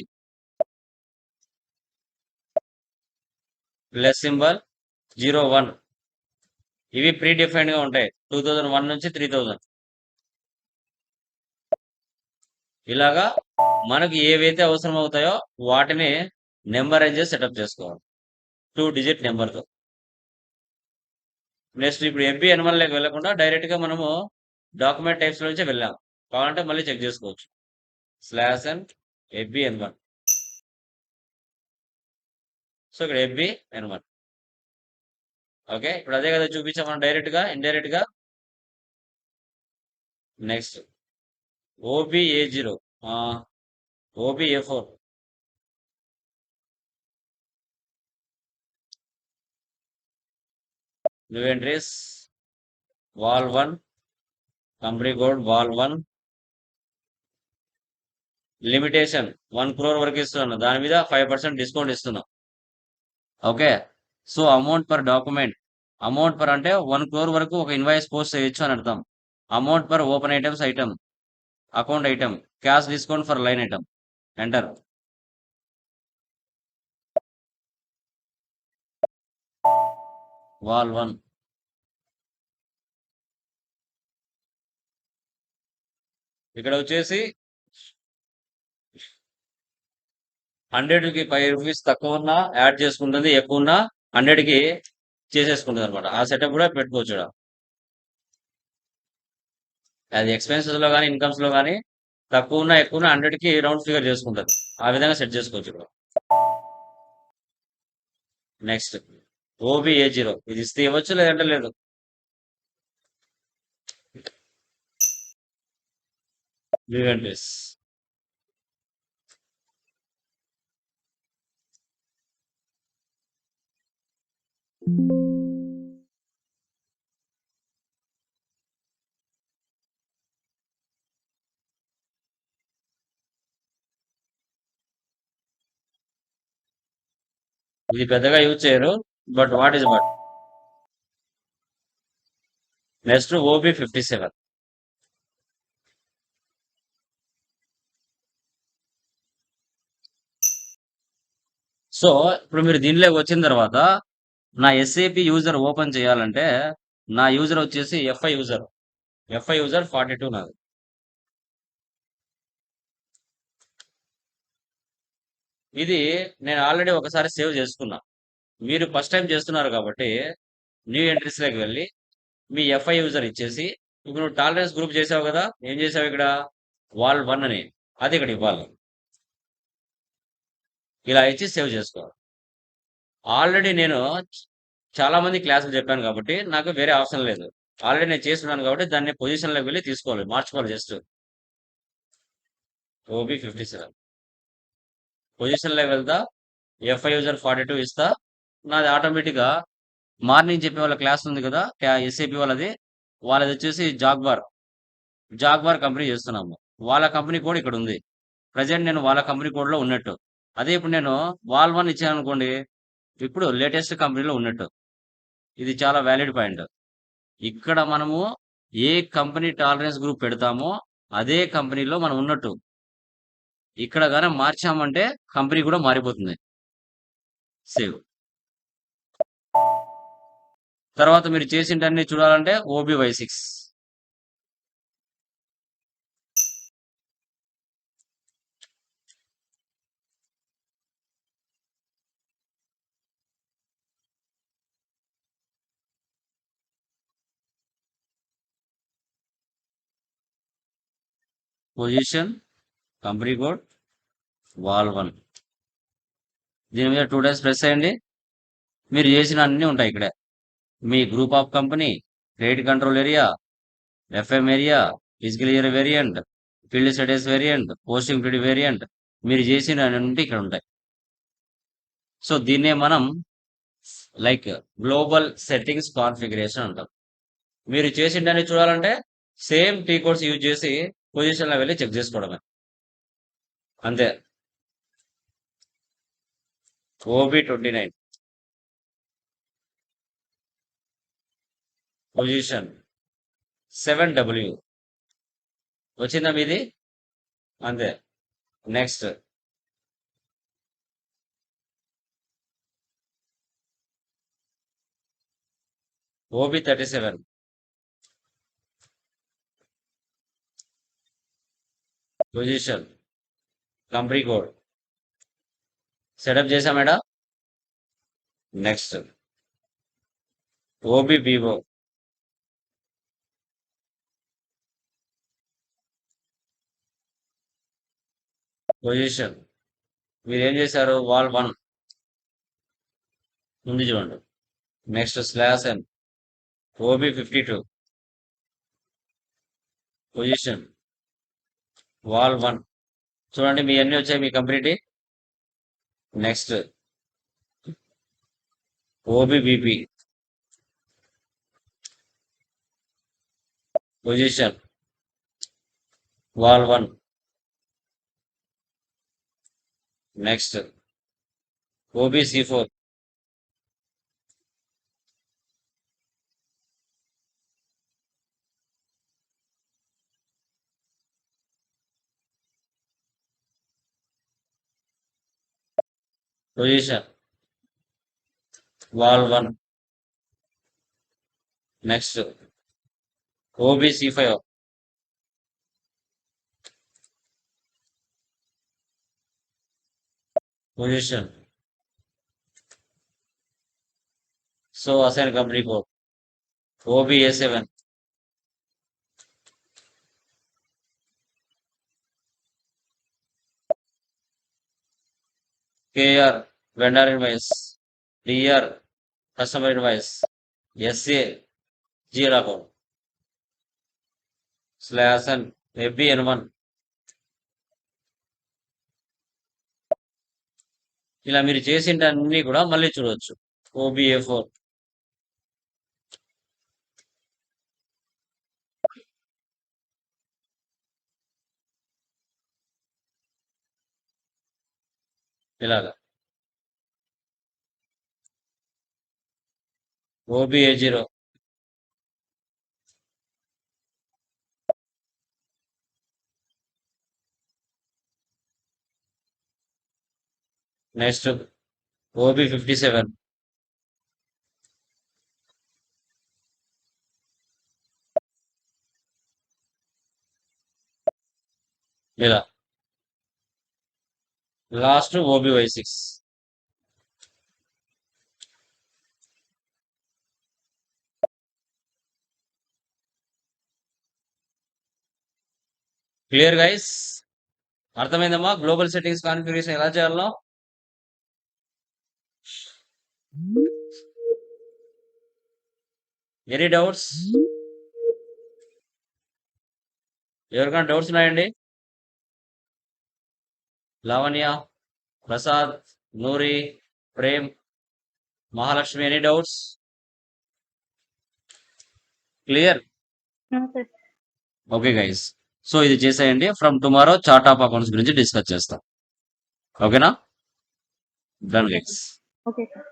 Plus symbol 01. ఇవి ప్రీ డిఫైన్డ్ గా ఉంటాయి 2001 నుంచి 3000. ఇలాగా మనకు ఏవైతే అవసరం అవుతాయో వాటిని నెంబర్ రేంజ్ సెటప్ చేసుకోవాలి 2 డిజిట్ నెంబర్తో. నెక్స్ట్ ఇప్పుడు ఎంబీ ఎన్వన్లోకి వెళ్ళకుండా డైరెక్ట్ గా మనము డాక్యుమెంట్ టైప్స్ నుంచి వెళ్ళాం. కావాలంటే మళ్ళీ చెక్ చేసుకోవచ్చు. /n ఎఫ్బి ఎన్1. సో ఇక్కడ ఎఫ్బి ఎన్1. ఓకే, ఇప్పుడు అదే కదా చూపించాం మనం డైరెక్ట్ గా, ఇండైరెక్ట్ గా. నెక్స్ట్ ఓబిఏ0, ఓబిఏ4. New entries, VAL 1, company code VAL 1. Limitation 1 crore వరకు ఇస్తున్నాను, దాని మీద 5% డిస్కౌంట్ ఇస్తున్నాం. Okay, so amount per document, amount per అంటే 1 crore వరకు ఒక ఇన్వాయిస్ పోస్ట్ చేయొచ్చు అని అర్థం. Amount per open items item, account item, cash discount for line item. Enter. Wall 1. ఇక్కడ వచ్చేసి 100కి 5 రూపీస్ తక్కువ ఉన్నా యాడ్ చేసుకుంటుంది, ఎక్కువ ఉన్నా 100కి చేసేసుకుంటుంది అనమాట. ఆ సెటప్ కూడా పెట్టుకోవచ్చు. అది ఎక్స్పెన్సెస్ లో కానీ ఇన్కమ్స్ లో కానీ తక్కువ ఉన్నా ఎక్కువ ఉన్నా 100కి రౌండ్ ఫిగర్ చేసుకుంటుంది. ఆ విధంగా సెట్ చేసుకోవచ్చు ఇప్పుడు. నెక్స్ట్ ఓబిఏ0, ఇది ఇస్తే ఇవ్వచ్చు లేదంటే లేదు. లీవెంట్రీస్. ఇది పెద్దగా యూజ్ చేయరు, but what is but. Next ఓబి57. సో ఇప్పుడు మీరు దీనిలోకి వచ్చిన తర్వాత నా ఎస్ఏపి యూజర్ ఓపెన్ చేయాలంటే నా యూజర్ వచ్చేసి ఎఫ్ఐ యూజర్ 42 నాది. ఇది నేను ఆల్రెడీ ఒకసారి సేవ్ చేసుకున్నా. మీరు ఫస్ట్ టైం చేస్తున్నారు కాబట్టి న్యూ ఎంట్రీస్లోకి వెళ్ళి మీ ఎఫ్ఐ యూజర్ ఇచ్చేసి ఇప్పుడు నువ్వు టాలరెన్స్ గ్రూప్ చేసావు కదా, ఏం చేసావు ఇక్కడ వాల్ 1 అని, అది ఇక్కడ ఇవ్వాలి. ఇలా ఇచ్చి సేవ్ చేసుకోవాలి. ఆల్రెడీ నేను చాలా మంది క్లాసులు చెప్పాను కాబట్టి నాకు వేరే ఆప్షన్ లేదు. ఆల్రెడీ నేను చేస్తున్నాను కాబట్టి దాన్ని పొజిషన్లోకి వెళ్ళి తీసుకోవాలి, మార్చుకోవాలి. జస్ట్ ఓబీ 57 పొజిషన్లోకి వెళ్తా, ఎఫ్ఐ యూజర్ 42 ఇస్తా. నాది ఆటోమేటిక్గా మార్నింగ్ చెప్పే వాళ్ళ క్లాస్ ఉంది కదా, ఎస్ఏపి వాళ్ళది వచ్చేసి జాగ్బార్ కంపెనీ చేస్తున్నాము. వాళ్ళ కంపెనీ కోడ్ ఇక్కడ ఉంది. ప్రజెంట్ నేను వాళ్ళ కంపెనీ కోడ్లో ఉన్నట్టు. అదే ఇప్పుడు నేను వాల్ 1 ఇచ్చాను అనుకోండి, ఇప్పుడు లేటెస్ట్ కంపెనీలో ఉన్నట్టు. ఇది చాలా వ్యాలిడ్ పాయింట్. ఇక్కడ మనము ఏ కంపెనీ టాలరెన్స్ గ్రూప్ పెడతామో అదే కంపెనీలో మనం ఉన్నట్టు. ఇక్కడ గానే మార్చామంటే కంపెనీ కూడా మారిపోతుంది. సేవ్. తర్వాత మీరు చేసింటన్ని చూడాలంటే OBY6 position, company code, VAL 1. దీని మీద 2 టైమ్స్ ప్రెస్ చేయండి. మీరు చేసిన అన్ని ఉంటాయి ఇక్కడే. మీ group of company, credit control area, FM area, physical year variant, field studies variant, posting period variant, మీరు చేసిన అన్ని ఇక్కడ ఉంటాయి. సో దీన్నే మనం లైక్ గ్లోబల్ సెట్టింగ్స్ కాన్ఫిగరేషన్ అంటాం. మీరు చేసిండని చూడాలంటే సేమ్ టీ కోడ్స్ యూజ్ చేసి పొజిషన్లో వెళ్ళి చెక్ చేసుకోవడమే, అంతే. OB29 పొజిషన్ 7W వచ్చిందా మీది? అంతే. Next OB37 position, company code setup చేసా మేడం. నెక్స్ట్ OBBO పొజిషన్, మీరు ఏం చేశారు? వాల్ 1 ఉంది చూడండి. Next /N OB52 position, VAL 1 చూడండి. మీ అన్ని వచ్చాయి మీ company. Next OBBP position, VAL 1. Next OBC4 position, VAL 1. Next OBC5 position. So assign company code OBA7 KR vendor invoice, DR customer invoice, SA zero account /N FBN1. ఇలా మీరు చేసిన అన్ని కూడా మళ్ళీ చూడవచ్చు. OBA4 ఇలాగా. OBA0 నెక్స్ట్ OB57 ఇలా. Last OBY6 clear guys? అర్థమైందమ్మా గ్లోబల్ సెట్టింగ్స్ కాన్ఫిగరేషన్ ఎలా చేయాలో? Any doubts? ఎవరికైనా డౌట్స్ ఉన్నాయండి? Lavanya, Prasad, Noori, Prem, Mahalakshmi, any doubts? Clear? Okay guys, so ఇది చేసేయండి. From tomorrow chart of accounts గురించి డిస్కస్ చేస్తాం. ఓకేనా? Done guys. Okay sir.